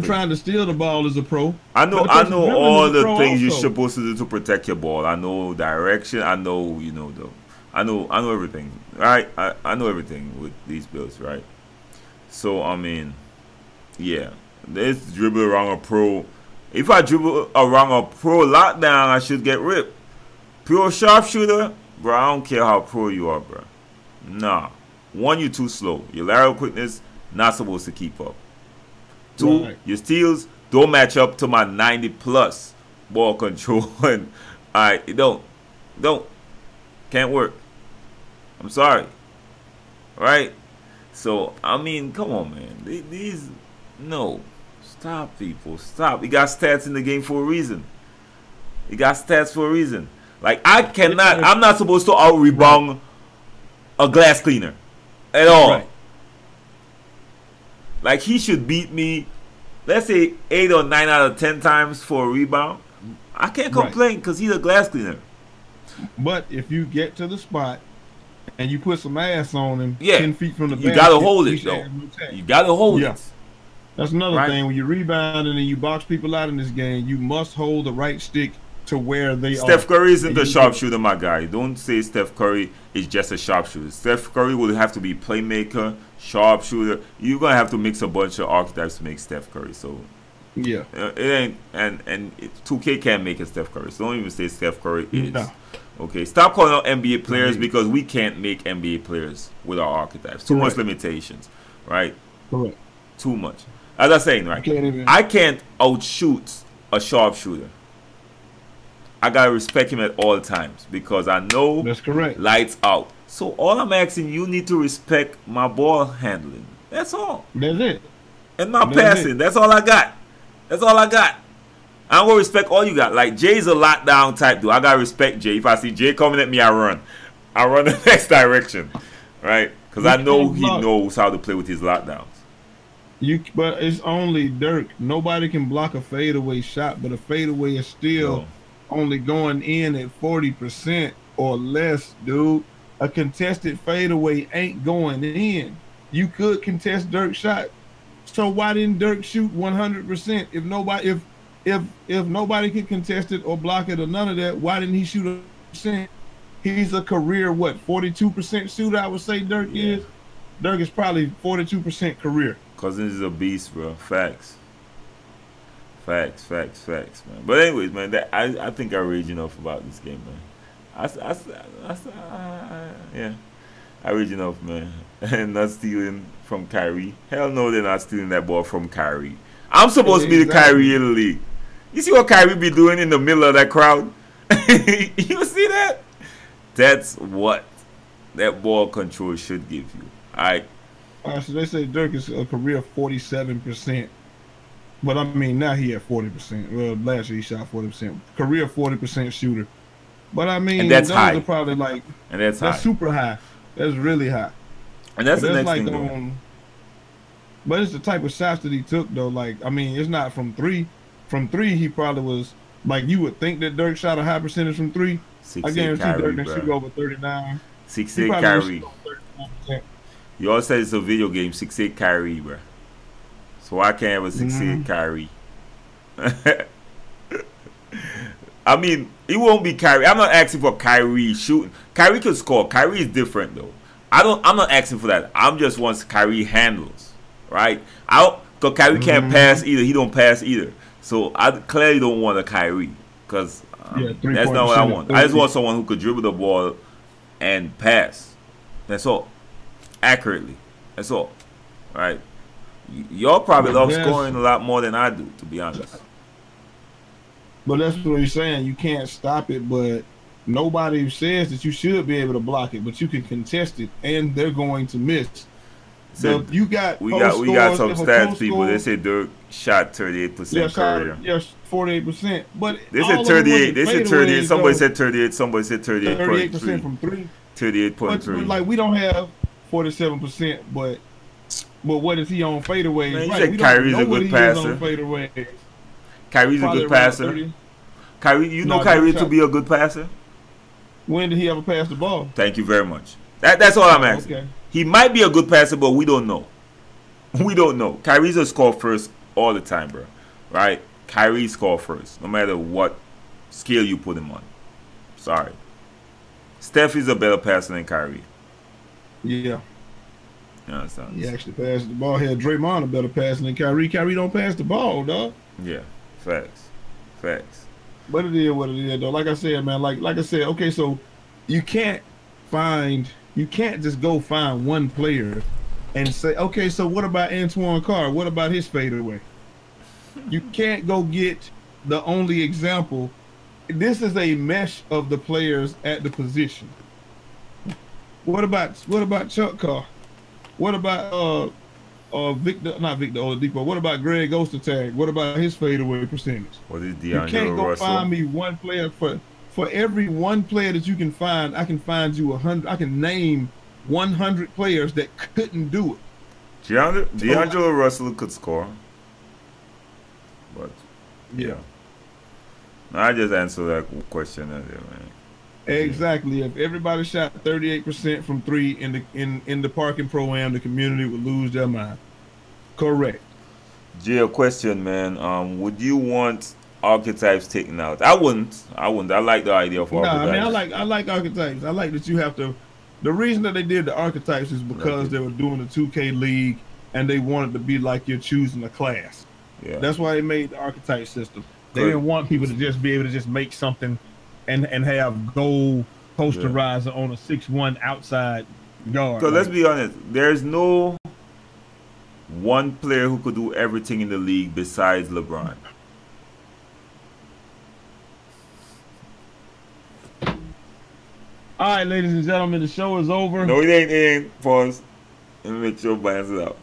trying to steal the ball is a pro. I know all the things you're supposed to do to protect your ball. I know direction. I know, you know, I know everything, right? I know everything with these builds, right? So, I mean, yeah, this dribble around a pro. If I dribble around a pro lockdown, I should get ripped. Pure sharpshooter, bro, I don't care how pro you are, bro. Nah. One, you're too slow. Your lateral quickness, not supposed to keep up. Two, your steals don't match up to my 90 plus ball control. And it don't. Can't work. I'm sorry. Right? So, I mean, come on, man. These, no. Stop, people. Stop. He got stats in the game for a reason. He got stats for a reason. Like, I'm not supposed to out-rebound a glass cleaner at all. Right. Like, he should beat me, let's say, 8 or 9 out of 10 times for a rebound. I can't complain because he's a glass cleaner. But if you get to the spot and you put some ass on him 10 feet from the basket, you got to hold it, though. You got to hold it. That's another thing. When you rebound and you box people out in this game, you must hold the right stick to where they are. Steph Curry isn't a sharpshooter, my guy. Don't say Steph Curry is just a sharpshooter. Steph Curry will have to be playmaker, sharpshooter. You're going to have to mix a bunch of archetypes to make Steph Curry. So, yeah. It ain't, and 2K can't make a Steph Curry. So don't even say Steph Curry is. No. Okay, stop calling out NBA players because we can't make NBA players with our archetypes. Too much limitations, right? Correct. Too much. As I'm saying, right? I can't outshoot a sharpshooter. I gotta respect him at all times because I know that's correct. Lights out. So all I'm asking, you need to respect my ball handling. That's all. That's it. And my passing. That's all I got. That's all I got. I'm gonna respect all you got. Like Jay's a lockdown type dude. I gotta respect Jay. If I see Jay coming at me, I run. I run the next direction, right? Because I know he knows how to play with his lockdowns. But it's only Dirk. Nobody can block a fadeaway shot, but a fadeaway is still only going in at 40% or less, dude. A contested fadeaway ain't going in. You could contest Dirk's shot. So why didn't Dirk shoot 100%? If nobody could contest it or block it or none of that, why didn't he shoot 100%? He's a career 42% shooter, I would say Dirk is. Dirk is probably 42% career. Cousins is a beast, bro. Facts, man. But anyways, man, I think I rage enough about this game, man. I rage enough, man. And not stealing from Kyrie. Hell no, they're not stealing that ball from Kyrie. I'm supposed to be the Kyrie in the league. You see what Kyrie be doing in the middle of that crowd? You see that? That's what that ball control should give you. All right. So they say Dirk is a career 47%. But I mean, now he at 40%. Well, last year he shot 40%. Career 40% shooter. But I mean, and that's those high. Are probably like, and that's super high. That's really high. And that's the next thing. But it's the type of shots that he took, though. Like, I mean, it's not from three. From three, he probably was, like, you would think that Dirk shot a high percentage from three. I guarantee Dirk can shoot over 39. 6'8" Kyrie. You all said it's a video game, 6'8" Kyrie, bro. So I can't have a 6'8" Kyrie. I mean, it won't be Kyrie. I'm not asking for Kyrie shooting. Kyrie could score. Kyrie is different, though. I'm not asking for that. I'm just wants Kyrie handles, right? Because Kyrie can't pass either. He don't pass either. So I clearly don't want a Kyrie because that's not what I want. I just want someone who could dribble the ball and pass. That's all. Accurately. That's all. Right? Y'all probably love scoring a lot more than I do, to be honest. But that's what he's saying. You can't stop it, but nobody says that you should be able to block it, but you can contest it, and they're going to miss. So we got some stats, people. They said Dirk shot 38% career. Yes, 48%. But they said 38. They said 38. Somebody said 38. Somebody said 38% from three. 38.3. But like we don't have 47%, but what is he on fadeaways? Man, you said Kyrie's a good passer. Kyrie's a good passer. Kyrie, you know Kyrie to be a good passer? When did he ever pass the ball? Thank you very much. That's all I'm asking. Okay. He might be a good passer, but we don't know. We don't know. Kyrie's a score first all the time, bro. Right? Kyrie score first, no matter what skill you put him on. Sorry. Steph is a better passer than Kyrie. Yeah. You understand? He actually passed the ball. Here, Draymond a better passer than Kyrie. Kyrie don't pass the ball, dog. Yeah. Facts. But it is what it is, though. Like I said, man, like I said, okay, so you can't just go find one player and say, okay, so what about Antoine Carr? What about his fadeaway? You can't go get the only example. This is a mesh of the players at the position. what about Chuck Carr? What about Victor, not Victor Oladipo? What about Greg Ostertag? What about his fadeaway percentage? What is You can't D'Angelo go Russell? find me one player for every one player that you can find. I can find you 100. I can name 100 players that couldn't do it. So D'Angelo Russell could score, but yeah. yeah, I just answered that question earlier, man. Yeah. exactly. If everybody shot 38% from three in the parking pro-am, the community would lose their mind. Correct. Jay, a question, man. Would you want archetypes taken out? I wouldn't. I wouldn't. I like the idea of No, I mean archetypes. I like archetypes. I like that you have to. The reason that they did the archetypes is I like because it. they were doing the 2K league and they wanted to be like you're choosing a class. Yeah. That's why they made the archetype system. They Cause, didn't want people to just be able to just make something and have gold yeah. posterizer on a 6'1" outside guard. Cause let's Like be honest. There's no one player who could do everything in the league besides LeBron. all right, ladies and gentlemen, the show is over. No, it ain't. Pause. Let me make sure balance it out.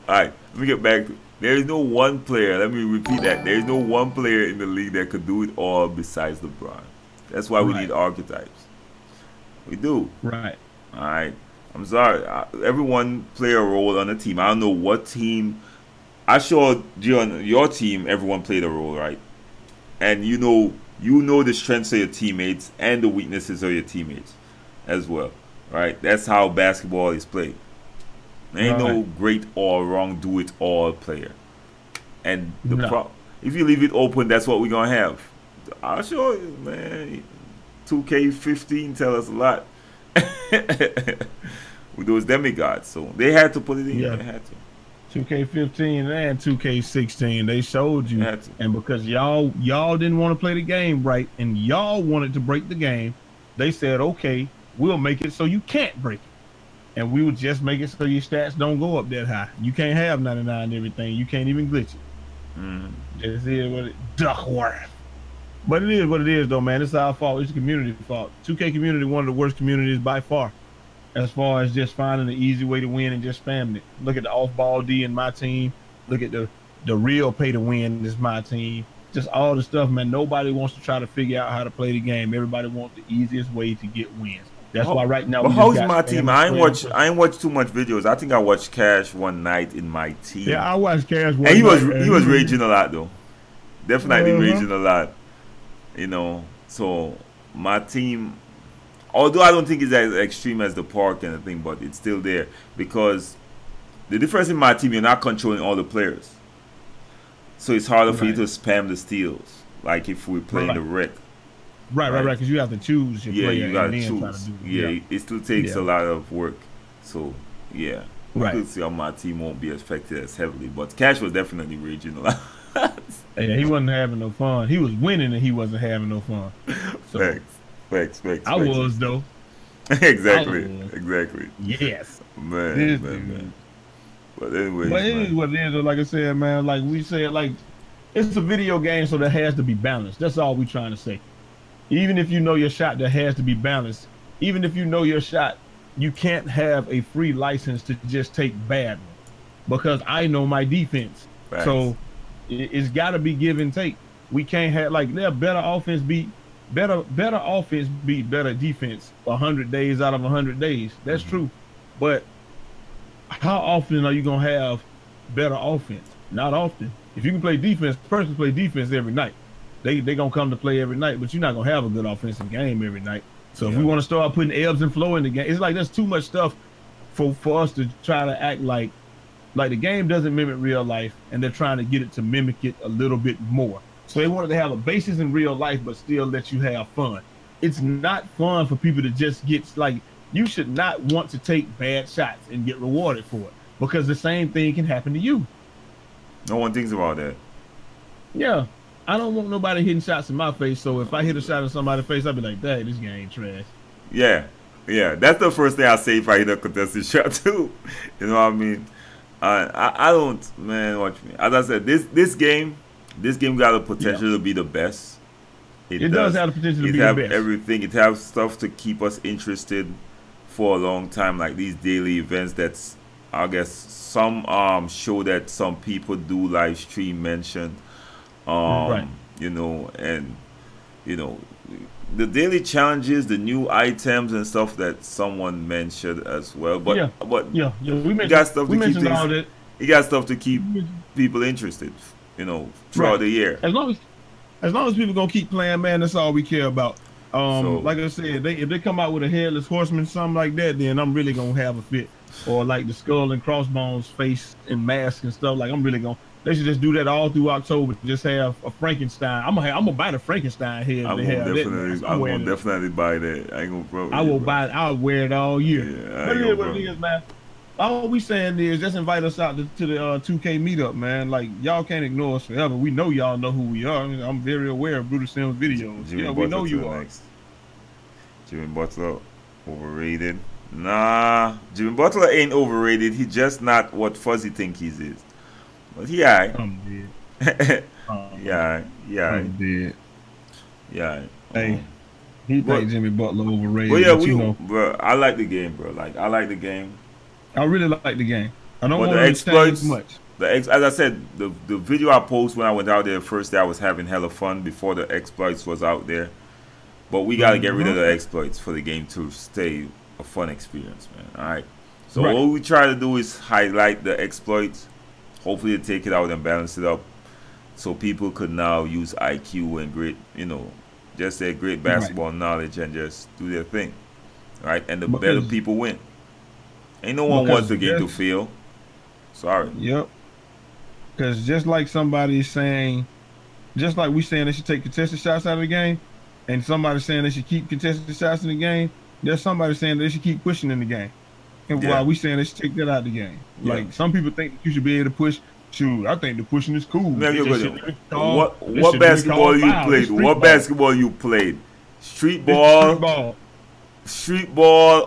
All right, let me get back to. There is no one player. Let me repeat that. There is no one player in the league that could do it all besides LeBron. That's why we need Right. archetypes. We do. Right. All right. I'm sorry. Everyone play a role on the team. I don't know what team. I showed you on your team. Everyone played a role, right? And you know the strengths of your teammates and the weaknesses of your teammates as well, right? That's how basketball is played. There ain't no Right. great or wrong do it all player. And No. if you leave it open, that's what we're gonna have. I'll show you, man. 2K15 tell us a lot with those demigods. So they had to put it in. Yeah. They had to. 2K15 and 2K16, they showed They you, had to. and because y'all didn't want to play the game right, and y'all wanted to break the game, they said, okay, we'll make it so you can't break it, and we would just make it so your stats don't go up that high. You can't have 99 and everything. You can't even glitch it. Mm. Just is what it Duckworth. But it is what it is, though, man. It's our fault. It's the community fault. 2K community, one of the worst communities by far, as far as just finding the easy way to win and just spamming it. Look at the off-ball D in my team. Look at the real pay to win is my team. Just all the stuff, man. Nobody wants to try to figure out how to play the game. Everybody wants the easiest way to get wins. That's why right now But we just how's got my spam team? and I ain't spam. watch too much videos. I think I watched Cash one night in my team. Yeah, I watched Cash one And he was night, man. he was raging a lot though. Definitely Uh-huh. raging a lot. So my team, although I don't think it's as extreme as the park and the thing, but it's still there because the difference in my team, you're not controlling all the players, so it's harder for you to Right. spam the steals. Like if we're playing the Right. rec, Right. Because you have to choose your yeah, player you gotta and then try to choose. do it. Yeah, it still takes Yeah. a lot of work. So yeah, you Right. could see how my team won't be affected as heavily, but Cash was definitely raging a lot. Yeah, he wasn't having no fun. He was winning and he wasn't having no fun. So Facts. I was though. exactly, I was. exactly. Yes. Man, This man, dude. man. But anyways, But it is man. what it is. Though. Like I said, man. Like we said, like it's a video game, so there has to be balance. That's all we trying to say. Even if you know your shot, there has to be balance. Even if you know your shot, you can't have a free license to just take bad one because I know my defense. Facts. So it's got to be give and take. We can't have like their better offense beat better offense beat better defense 100 days out of 100 days. That's true, but how often are you gonna have better offense? Not often. If you can play defense, persons play defense every night. They gonna come to play every night, but you're not gonna have a good offensive game every night. So if we want to start putting ebbs and flow in the game, it's like there's too much stuff for us to try to act like the game doesn't mimic real life, and they're trying to get it to mimic it a little bit more. So they wanted to have a basis in real life, but still let you have fun. It's not fun for people to just get like you should not want to take bad shots and get rewarded for it because the same thing can happen to you. No one thinks about that. Yeah, I don't want nobody hitting shots in my face. So if I hit a shot in somebody's face, I'll be like, "Dang, this game trash." Yeah. That's the first thing I say if I hit a contested shot too. You know what I mean? I don't, man. Watch me. As I said, this game got the potential to be the best. It does have the potential to it be the have best. everything. It has stuff to keep us interested for a long time, like these daily events. That's, I guess, some show that some people do live stream mention. Right. You know, and you know, the daily challenges, the new items and stuff that someone mentioned as well. Yeah. But Yeah. Yeah. you got stuff We to keep mentioned things. all that. You got stuff to keep people interested. You know, throughout Right. the year. As long as people gonna keep playing, man, that's all we care about. So Like I said, if they come out with a headless horseman, something like that, then I'm really gonna have a fit. Or like the skull and crossbones face and mask and stuff. Like I'm really gonna. They should just do that all through October. Just have a Frankenstein. I'm gonna buy the Frankenstein head if they have that mask. I'm I'm wearing gonna it. definitely buy that. I ain't gonna front with I you, will bro. buy it. I'll wear it all year. Yeah, I But ain't it gonna is what it front. is, man. All we saying is just invite us out to the 2K meetup, man. Like y'all can't ignore us forever. We know y'all know who we are. I mean, I'm very aware of Brutus Sims videos. Jimmy Yeah, we Butler know to you the are. next. Jimmy Butler overrated. Nah, Jimmy Butler ain't overrated. He just not what Fuzzy think he is. But he alright. I'm dead. Yeah, yeah, I'm dead. yeah. Hey, he But think Jimmy Butler Well, overrated, yeah, but you know, bro. I like the game, bro. Like, I like the game, I really like the game. I don't but want the him to change exploits, much. as I said, the video I posted when I went out there the first day, I was having hella fun before the exploits was out there. But we gotta get rid of the exploits for the game to stay a fun experience, man. All right. So Right. what we try to do is highlight the exploits. Hopefully, take it out and balance it up, so people could now use IQ and great, just their great Right. basketball knowledge and just do their thing. Right, and the better Because people win. Ain't no one wants because the game to just fail. Sorry. yep. Because just like somebody is saying, just like we saying they should take contested shots out of the game, and somebody saying they should keep contested shots in the game, there's somebody saying they should keep pushing in the game. And Yeah. while we saying they should take that out of the game. Yeah. Like some people think that you should be able to push. Shoot, I think the pushing is cool. Now It you're just good. shouldn't be called- What it what shouldn't be basketball called you foul. It's played? street What ball. basketball you played? Street It's ball,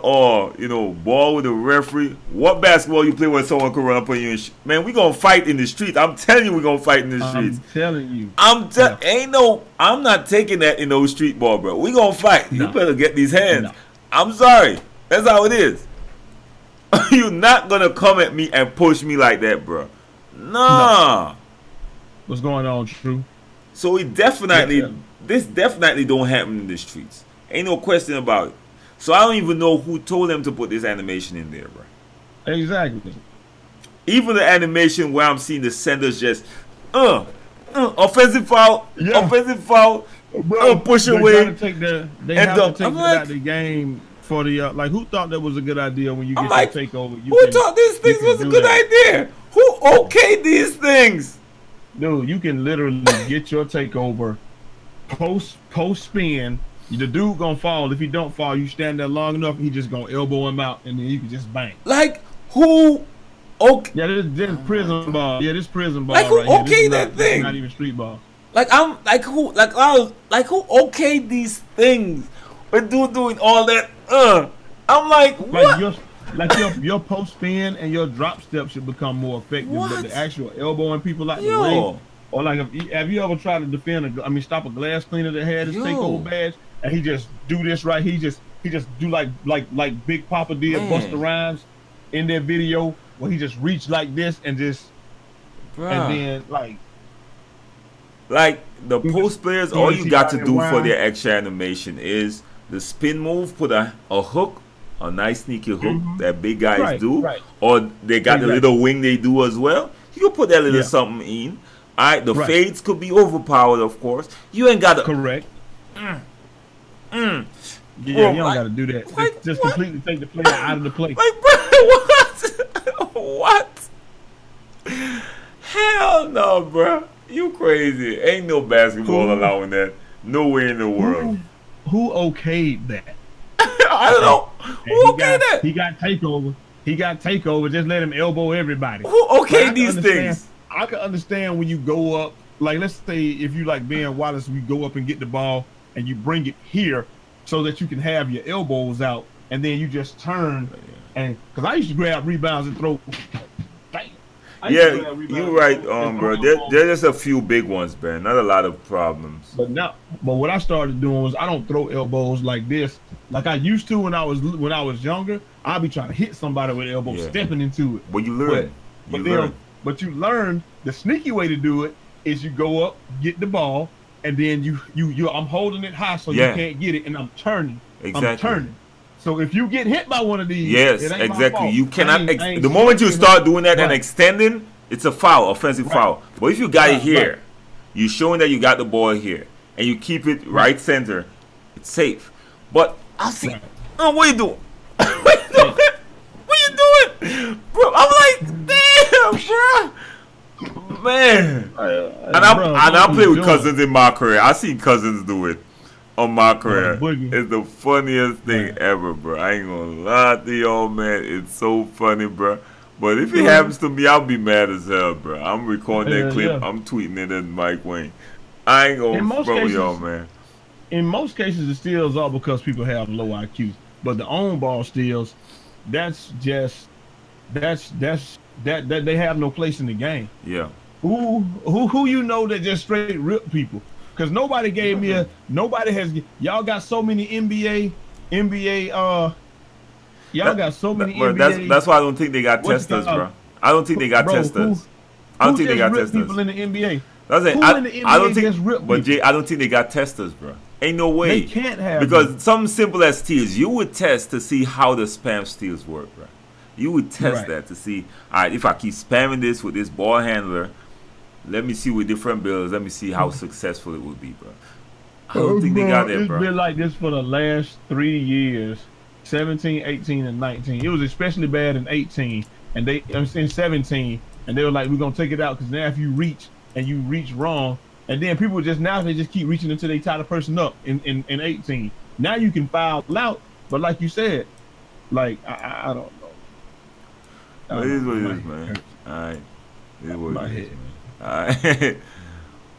or ball with a referee. What basketball you play when someone could run up on you? Man, we gonna fight in the streets. I'm telling you, we gonna fight in the streets. I'm telling you. I'm not taking that in no street ball, bro. We gonna fight. You No. better get these hands. No. I'm sorry. That's how it is. You're not gonna come at me and push me like that, bro. Nah. What's going on, True? So Yeah. this definitely don't happen in the streets. Ain't no question about it. So I don't even know who told them to put this animation in there, bro. Exactly. Even the animation where I'm seeing the senders just, offensive foul, Yeah. push they away. gotta take they And have to I'm take like- that out of the game for the like. Who thought that was a good idea when you I'm get like, your takeover? Who thought these things can was a do good that. idea? Who okayed these things? Dude, you can literally get your takeover post spin. The dude gonna fall. If he don't fall, you stand there long enough, he just gonna elbow him out, and then you can just bang. Like, who? Okay. Yeah, this prison ball. Yeah, this prison ball Like, who right here. This okayed is that not, thing? Not even street ball. Like, I'm like who? Like I was like who okayed these things? When dude doing all that? I'm like, what? Your post spin and your drop step should become more effective, What? but the actual elbowing people out the Yo. way, or like have you ever tried to defend stop a glass cleaner that had his Yo. takeover badge, and he just do this right? He just do like Big Papa did Man. Busta Rhymes in their video where he just reached like this and just Bruh. and then Like the You post just players, throw all the you shit got out to there do for wild. their extra animation is the spin move, put a hook, a nice sneaky hook that big guys Right, do, right. or they got the Exactly. little wing they do as well. You can put that little Yeah. something in. Alright, the Right. fades could be overpowered, of course. You ain't got to. correct. Yeah, Bro, you don't like- got to do that. like Just what? completely take the player out of the play. Like, bro, what? What? Hell no, bro. You crazy. Ain't no basketball Who- allowing that. Nowhere in the world. Who okayed that? I don't know. And Who okayed that? He got takeover. He got takeover. Just let him elbow everybody. Who But I okayed can these understand- things? I can understand when you go up. Like, let's say if you like Ben Wallace, we go up and get the ball and you bring it here so that you can have your elbows out, and then you just turn and because I used to grab rebounds and throw. Bang. I used to Yeah, grab you're rebounds right, and throw bro. elbows. There's just a few big ones, man. Not a lot of problems. But what I started doing was I don't throw elbows like this, like I used to when I was younger. I'd be trying to hit somebody with elbows, Yeah, stepping into it. but you But learn. You but learn. then but you learn the sneaky way to do it is you go up, get the ball, and then I'm holding it high so you Yeah, can't get it, and I'm turning. I'm exactly. turning. So if you get hit by one of these, it Yes, ain't my exactly. fault. You cannot. I ain't The moment you switching. start doing that and Right, extending, it's a foul, offensive right, foul. But if you got it right, here, you showing that you got the ball here, and you keep it right, right center, it's safe. But I see, right. oh, what you doing? What you doing? Hey, What you doing, bro? I'm like, damn, bro. Man. bro, And what I are you play with doing? Cousins in my career. I seen Cousins do it on my The career. boogie, It's the funniest thing man. ever, bro. I ain't gonna lie to y'all, man. It's so funny, bro. But if it happens to me, I'll be mad as hell, bro. I'm recording that Yeah, clip. yeah. I'm tweeting it at Mike Wayne. I ain't In gonna most front with y'all, cases, man. in most cases, the steals are because people have low IQ. But the on ball steals, that's just that they have no place in the game. Yeah. Who you know that just straight rip people? Because nobody has y'all got so many NBA y'all That, got so many bro, NBA that's why I don't think they got what you testers, call bro. I don't think they got bro testers. I don't who think they just got rip testers. people in the NBA? That's it. Who in the I don't NBA think, just rip but people? Jay, I don't think they got testers, bro. Ain't no They way. can't have them. Because something simple as steals, you would test to see how the spam steals work, bro. You would test Right. that to see, all right, if I keep spamming this with this ball handler, let me see with different builds, let me see how successful it would be, bro. I don't think they Bro, got that, it's bro. been like this for the last 3 years, 17, 18, and 19. It was especially bad in 18, and they in 17, and they were like, we're gonna take it out because now if you reach and you reach wrong, and then people just now they just keep reaching until they tie the person up in 18. Now you can foul out, but like you said, like I don't know. I But don't it is know. what it My is, head man. hurts. Alright. It is what My it is, head. man. Alright.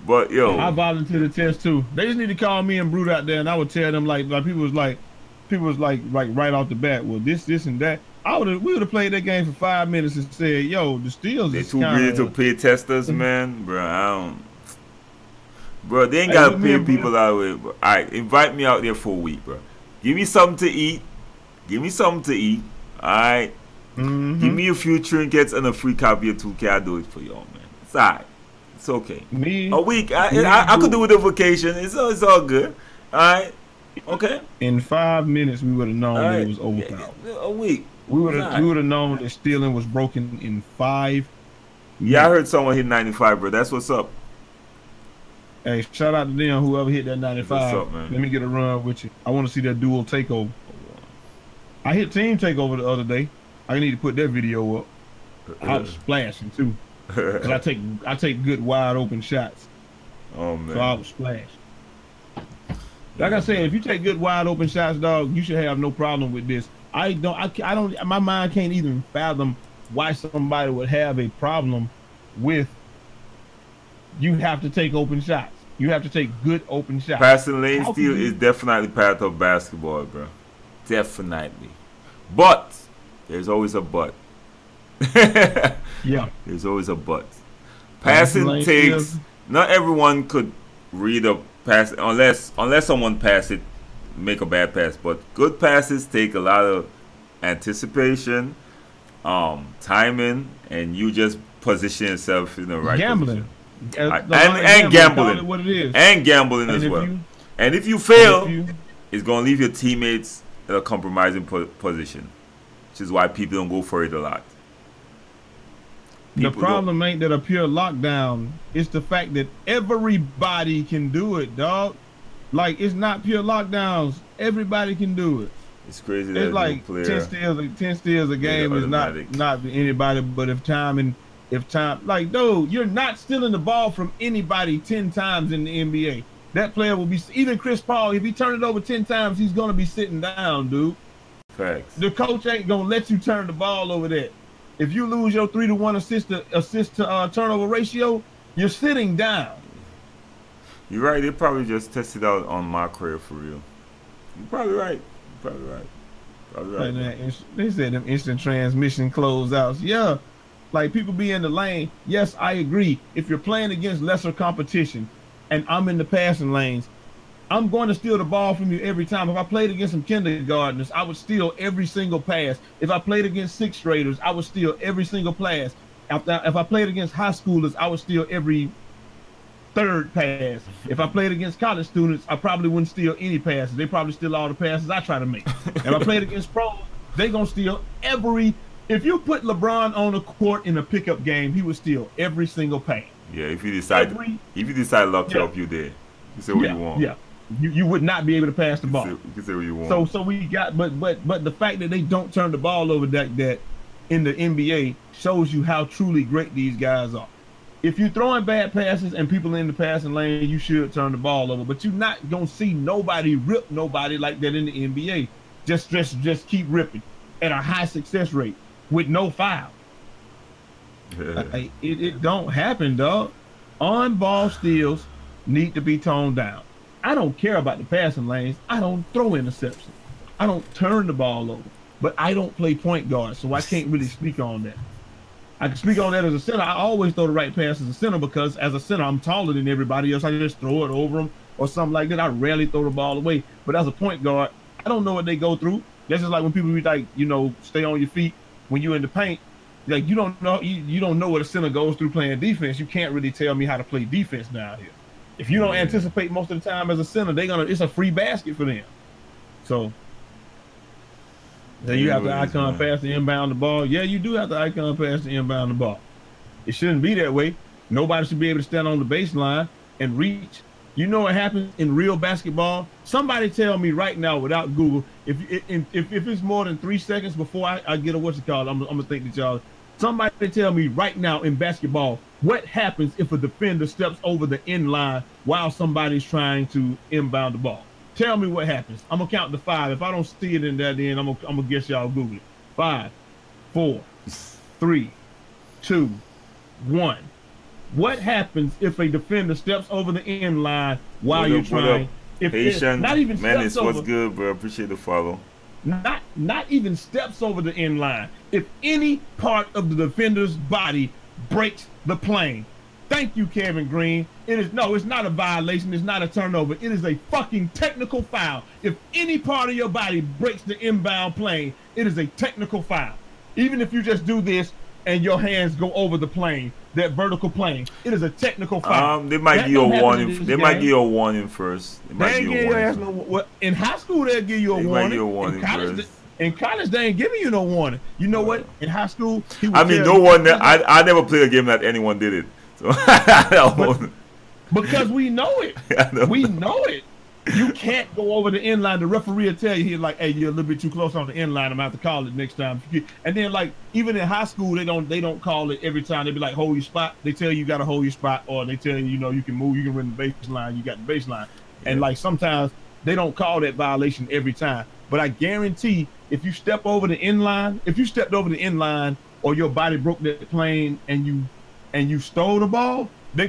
But I yo, volunteer to test too. They just need to call me and Brute out there, and I would tell them like people was like right off the bat. Well, this and that. We would have played that game for 5 minutes and said, "Yo, the steals they is too kind greedy to of." pay testers, man. Bro, I don't. Bro, they ain't Hey, gotta with me pay and Brute, people out with. Alright, invite me out there for a week, bro. Give me something to eat. Give me something to eat. Alright. Give mm-hmm. me a few trinkets and a free copy of 2K. I'll do it for y'all, man. It's alright. It's okay. A me, week. me, I could do Brute. with a vacation. It's all good. Alright. Okay. In 5 minutes, we would have known that it Alright. was overpowered. A week. It's We alright. would have known that stealing was broken in five Yeah, I heard minutes. someone hit 95, bro. That's what's up. Hey, shout out to them, whoever hit that That's what's 95. up, man. Let me get a run with you. I want to see that dual takeover. I hit team takeover the other day. I need to put that video up. I was splashing too, cause I take good wide open shots. Oh So I man. was splashing. Like I Yeah, said, man. if you take good wide open shots, dog, you should have no problem with this. I don't. My mind can't even fathom why somebody would have a problem with. You have to take open shots. You have to take good open shots. Passing lane How can steal you? is definitely part of basketball, bro. Definitely. But there's always a but. Yeah, There's always a but. passing Passing lane steals. takes. Not everyone could read a pass unless someone pass it, make a bad pass. But good passes take a lot of anticipation, timing, and you just position yourself in the right position. Gambling. A lot of And gambling. Call it gambling. what it is. And gambling And as if well. you And if you and if fail, you it's going to leave your teammates in a compromising position, which is why people don't go for it a lot. The People don't. problem ain't that a pure lockdown. It's the fact that everybody can do it, dog. Like it's not pure lockdowns. Everybody can do it. It's crazy that It's a new like player 10 steals a made it game is automatic. not anybody. But if time, like dude, you're not stealing the ball from anybody 10 times in the NBA. That player will be even Chris Paul. If he turn it over 10 times, he's gonna be sitting down, dude. Facts. The coach ain't gonna let you turn the ball over that. If you lose your 3-to-1 assist to turnover ratio, you're sitting down. You're right. They probably just tested out on my career for real. You're probably right. You're probably right. Probably right. And Bro. they said them instant transmission closeouts. Yeah, Like people be in the lane. Yes, I agree. If you're playing against lesser competition and I'm in the passing lanes, I'm going to steal the ball from you every time. If I played against some kindergartners, I would steal every single pass. If I played against sixth graders, I would steal every single pass. If I played against high schoolers, I would steal every third pass. If I played against college students, I probably wouldn't steal any passes. They probably steal all the passes I try to make. If I played against pros, they gonna steal every. If you put LeBron on the court in a pickup game, he would steal every single pass. Yeah, if you decide luck to help you there, you can say what you want. Yeah, you would not be able to pass the ball. You can say what you want. So we got, but the fact that they don't turn the ball over that in the NBA shows you how truly great these guys are. If you're throwing bad passes and people in the passing lane, you should turn the ball over. But you're not gonna see nobody rip nobody like that in the NBA. Just keep ripping at a high success rate with no foul. Yeah. It don't happen, dog. On ball steals need to be toned down. I don't care about the passing lanes. I don't throw interceptions. I don't turn the ball over. But I don't play point guard, so I can't really speak on that. I can speak on that as a center. I always throw the right pass as a center because as a center, I'm taller than everybody else. I just throw it over them or something like that. I rarely throw the ball away. But as a point guard, I don't know what they go through. That's just like when people be like, stay on your feet when you're in the paint. Like you don't know what a center goes through playing defense. You can't really tell me how to play defense down here. If you don't anticipate most of the time as a center, it's a free basket for them. So then you have to icon pass the inbound the ball. Yeah, you do have to icon pass the inbound the ball. It shouldn't be that way. Nobody should be able to stand on the baseline and reach. You know what happens in real basketball? Somebody tell me right now without Google, if it's more than 3 seconds before I get a what's it called, I'm gonna think that y'all. Somebody tell me right now in basketball, what happens if a defender steps over the end line while somebody's trying to inbound the ball? Tell me what happens. I'm gonna count to 5. If I don't see it in that end, I'm gonna guess y'all Google it. 5, 4, 3, 2, 1. What happens if a defender steps over the end line while you're trying? If Haitian, not even Menace, what's good, bro? Appreciate the follow. Not even steps over the end line. If any part of the defender's body breaks the plane. Thank you, Kevin Green. It's not a violation. It's not a turnover. It is a fucking technical foul. If any part of your body breaks the inbound plane, it is a technical foul. Even if you just do this and your hands go over the plane, that vertical plane, it is a technical foul. They might give you a warning. They might give you a warning first. In high school, they'll give you a warning. Give you a warning first. In college, they ain't giving you no warning. You know what? In high school, no one. I never played a game that anyone did it. So because we know it. We know it. You can't go over the end line. The referee will tell you, he's like, hey, you're a little bit too close on the end line. I'm gonna have to call it next time. And then like even in high school, they don't call it every time. They be like, hold your spot. They tell you gotta hold your spot, or they tell you, you can move, you can run the baseline, you got the baseline. Yeah. And like sometimes they don't call that violation every time. But I guarantee if you stepped over the end line or your body broke that plane and you stole the ball, they're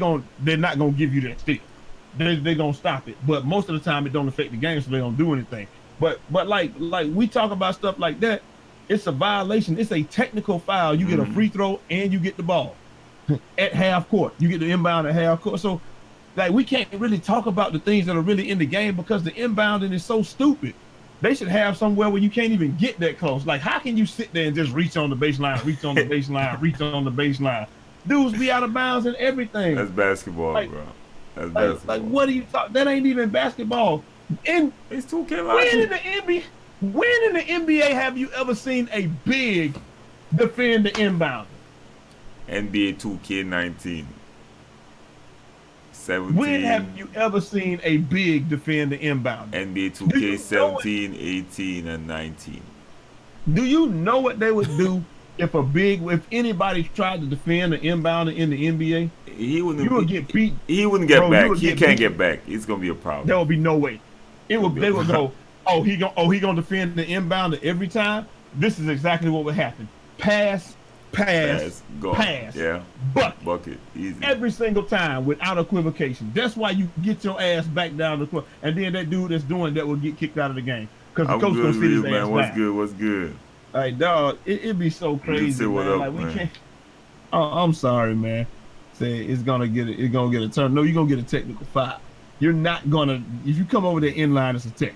not gonna give you that steal. They're gonna stop it. But most of the time it don't affect the game, so they don't do anything. But like we talk about stuff like that, it's a violation. It's a technical foul. You get a free throw and you get the ball at half court. You get the inbound at half court. So like we can't really talk about the things that are really in the game because the inbounding is so stupid. They should have somewhere where you can't even get that close. Like, how can you sit there and just reach on the baseline, reach on the baseline, reach on the baseline? Dudes be out of bounds and everything. That's basketball, bro. That's basketball. Like, what are you talking? That ain't even basketball. It's 2K. When in the NBA have you ever seen a big defend the inbound? NBA 2K19. 17. When have you ever seen a big defend the inbound? NBA 2K 17, 18, and 19. Do you know what they would do if anybody tried to defend the inbound in the NBA? He wouldn't get beat. He wouldn't get back. He can't get back. It's gonna be a problem. There would be no way. They would go, he gonna defend the inbound every time. This is exactly what would happen. Pass, go. Yeah. Bucket. Easy. Every single time without equivocation. That's why you get your ass back down the court. And then that dude that's doing that will get kicked out of the game. Because the coach gonna see his ass What's good? All right, dog. It'd be so crazy, man. Up, like man. I'm sorry, man. Say it's gonna get a turn. No, you're gonna get a technical foul. You're not gonna if you come over there in line, it's a tech.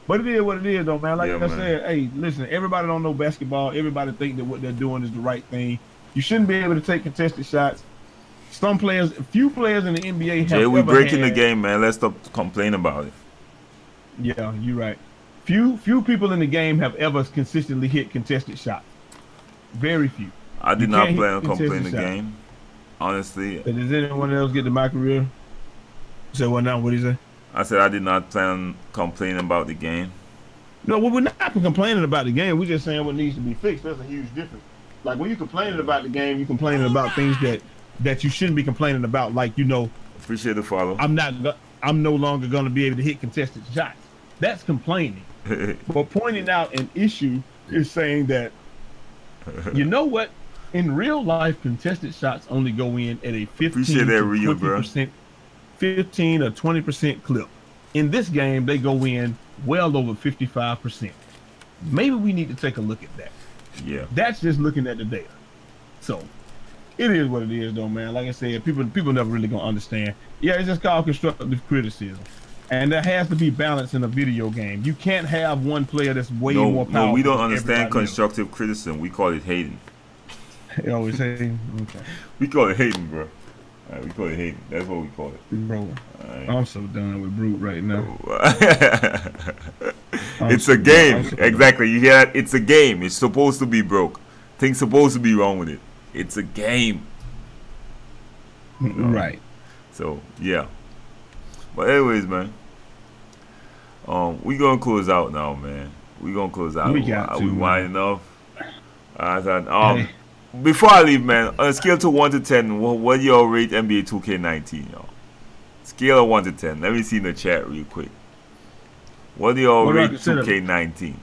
But it is what it is, though, man. Like Yeah, I man. said, hey, listen, everybody don't know basketball. Everybody think that what they're doing is the right thing. You shouldn't be able to take contested shots. Some players, few players in the NBA Jay, have we ever breaking the had. game, man. Let's stop complaining about it. Yeah, you're right. Few people in the game have ever consistently hit contested shots. Very few. I You did not can't plan hit on complaining contested the shots. game. Honestly, Does anyone else get the my career? Say what now? What do you say? I said I did not plan on complaining about the game. No, well, we're not complaining about the game. We're just saying what needs to be fixed. There's a huge difference. Like when you're complaining about the game, you're complaining about things that you shouldn't be complaining about. Like Appreciate the follow. I'm no longer going to be able to hit contested shots. That's complaining. But pointing out an issue is saying that you know what? In real life, contested shots only go in at a Appreciate 15 that, to Rio, bro. 20%, 15 or 20% clip. In this game, they go in well over 55%. Maybe we need to take a look at that. Yeah. That's just looking at the data. So it is what it is, though, man. Like I said, people never really gonna understand. Yeah, it's just called constructive criticism, and there has to be balance in a video game. You can't have one player that's way more powerful. No, we don't than understand everybody constructive criticism. We call it hating. else. You always say, okay, We call it hating, bro. All right, we call it hating. That's what we call it. bro. Right. I'm so done with Brute right now. It's a game. Exactly. You hear that? It's a game. It's supposed to be broke. Things supposed to be wrong with it. It's a game. Right. So yeah. But anyways, man. We gonna close out now, man. We gonna close out. We got to, we man. winding up. Hey. Before I leave, man, on a scale to 1 to 10, what do y'all rate NBA 2K19, y'all? Scale of 1 to 10. Let me see in the chat real quick. What do y'all What do I rate consider- 2K19?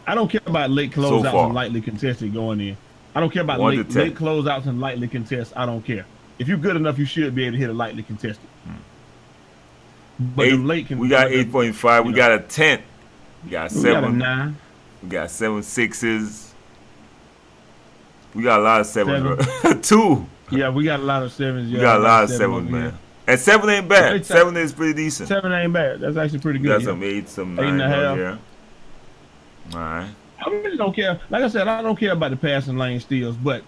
I don't care about late So closeouts far. and lightly contested going in. I don't care about 1 to late 10. closeouts and lightly contest. I don't care. If you're good enough, you should be able to hit a lightly contested. But them late We got 8.5. We got a 10. We got we got a 7. 9. We got 7 6s. We got a lot of 7s, bro. 2. Yeah, we got a lot of 7s. Yeah, We got a lot of 7s, over man. here. And 7 ain't bad. It's 7 is pretty decent. 7 ain't bad. That's actually pretty We good. got Yeah. some 8, some 8 and 9 a on half. here. All right. I really don't care. Like I said, I don't care about the passing lane steals, but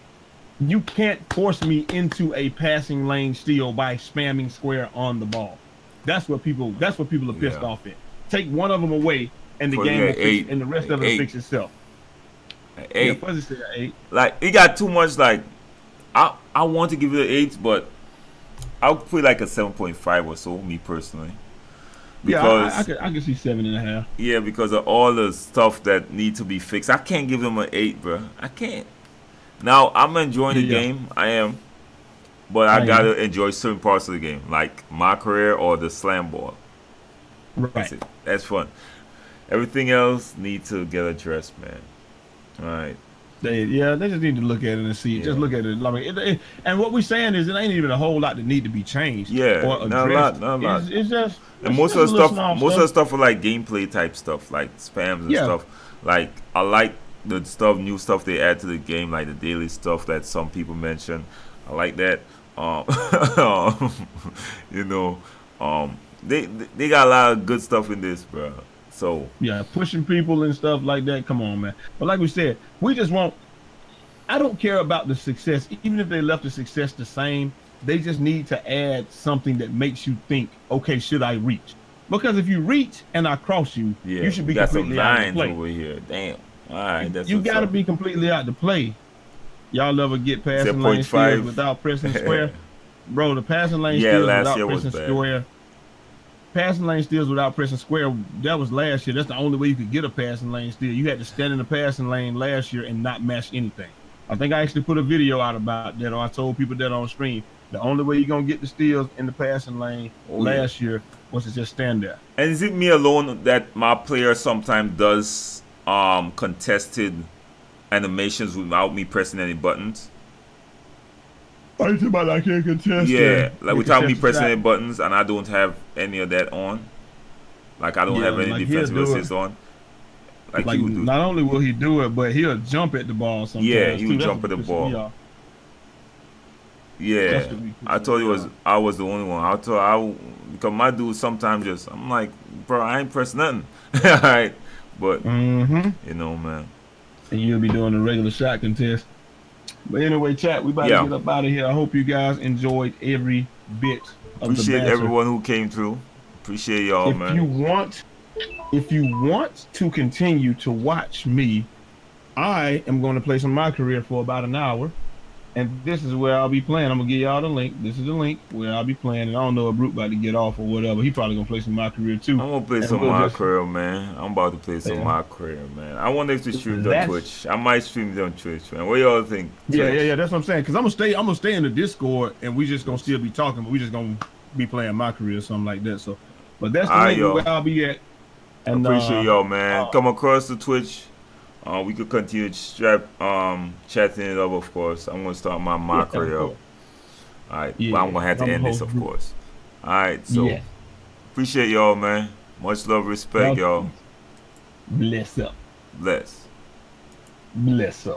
you can't force me into a passing lane steal by spamming square on the ball. That's what people are pissed off at. Take one of them away, and the Fuzzy game will at fix, 8. and the rest of it will 8. fix itself. 8. Yeah, Fuzzy said 8. Like, it got too much, like, I want to give it an 8, but I'll put like a 7.5 or so, me personally. Because, Yeah, I could see 7.5. yeah, because of all the stuff that need to be fixed. I can't give them an 8, bro. I can't. Now, I'm enjoying the Yeah. game. I am. But I got to enjoy certain parts of the game, like my career or the slam ball. That's Right. it. That's fun. Everything else needs to get addressed, man. All right. They just need to look at it and see. Yeah. Just look at it. I mean, and what we're saying is it ain't even a whole lot that need to be changed. Yeah, or not a addressed. lot, not a lot. It's just And it's most just of the little stuff, small stuff. are like gameplay type stuff, like spams and Yeah. stuff. Like I like the new stuff they add to the game, like the daily stuff that some people mention. I like that. You know, they got a lot of good stuff in this, bro. So Yeah, pushing people and stuff like that. Come on, man. But like we said, we just want. I don't care about the success, even if they left the success the same. They just need to add something that makes you think, okay, should I reach? Because if you reach and I cross you, yeah, you should be we got some completely out of the nines play. over here. Damn. All right, that's You what's got to up. be completely out the play. Y'all ever get passing lane 7.5. steals without pressing square? Bro, the passing lane Yeah, steals last without year was pressing bad. square. Passing lane steals without pressing square, that was last year. That's the only way you could get a passing lane steal. You had to stand in the passing lane last year and not match anything. I think I actually put a video out about that, or I told people that on stream. The only way you're going to get the steals in the passing lane last year was to just stand there. And is it me alone that my player sometimes does contested animations without me pressing any buttons? Are you talking about I can't contest? Yeah, like without me contested pressing shot? any buttons and I don't have any of that on. Like I don't have any like defensive he'll do assist on. Like Like he would do. not only will he do it, but he'll jump at the ball sometimes. Yeah, he too. would That's jump what at the pisses ball. me off. That's Yeah, what we I appreciate told you y'all. I was the only one. Because my dude sometimes just I'm like, bro, I ain't press nothing. All right, but Mm-hmm. man. And you'll be doing the regular shot contest. But anyway, chat, we about to Yeah, get up out of here. I hope you guys enjoyed every bit of the appreciate banter. everyone who came through. Appreciate y'all, If you man. want, if you want to continue to watch me, I am going to play some my career for about an hour. And this is where I'll be playing. I'm gonna give y'all the link. This is the link where I'll be playing. And I don't know if Brute about to get off or whatever. He probably gonna play some my career too. I'm gonna play And some of we'll my just career, man. I'm about to play some of yeah. my career, man. I wonder if the stream's on That's Twitch. I might stream it on Twitch, man. What y'all think? Twitch. yeah. That's what I'm saying. Cause I'm gonna stay in the Discord and we just gonna Twitch. still be talking, but we just gonna be playing my career or something like that. So, but that's the Alright, link y'all. where I'll be at. And Appreciate y'all, man. uh Come across the Twitch. We could continue chatting it up, of course. I'm gonna start my yeah, of career up. course. Alright, but I'm Yeah, gonna have because to I'm the end this, host of group. course. Alright, so Yes. appreciate y'all, man. Much love, respect, Y'all y'all. bless up. Bless. Bless up.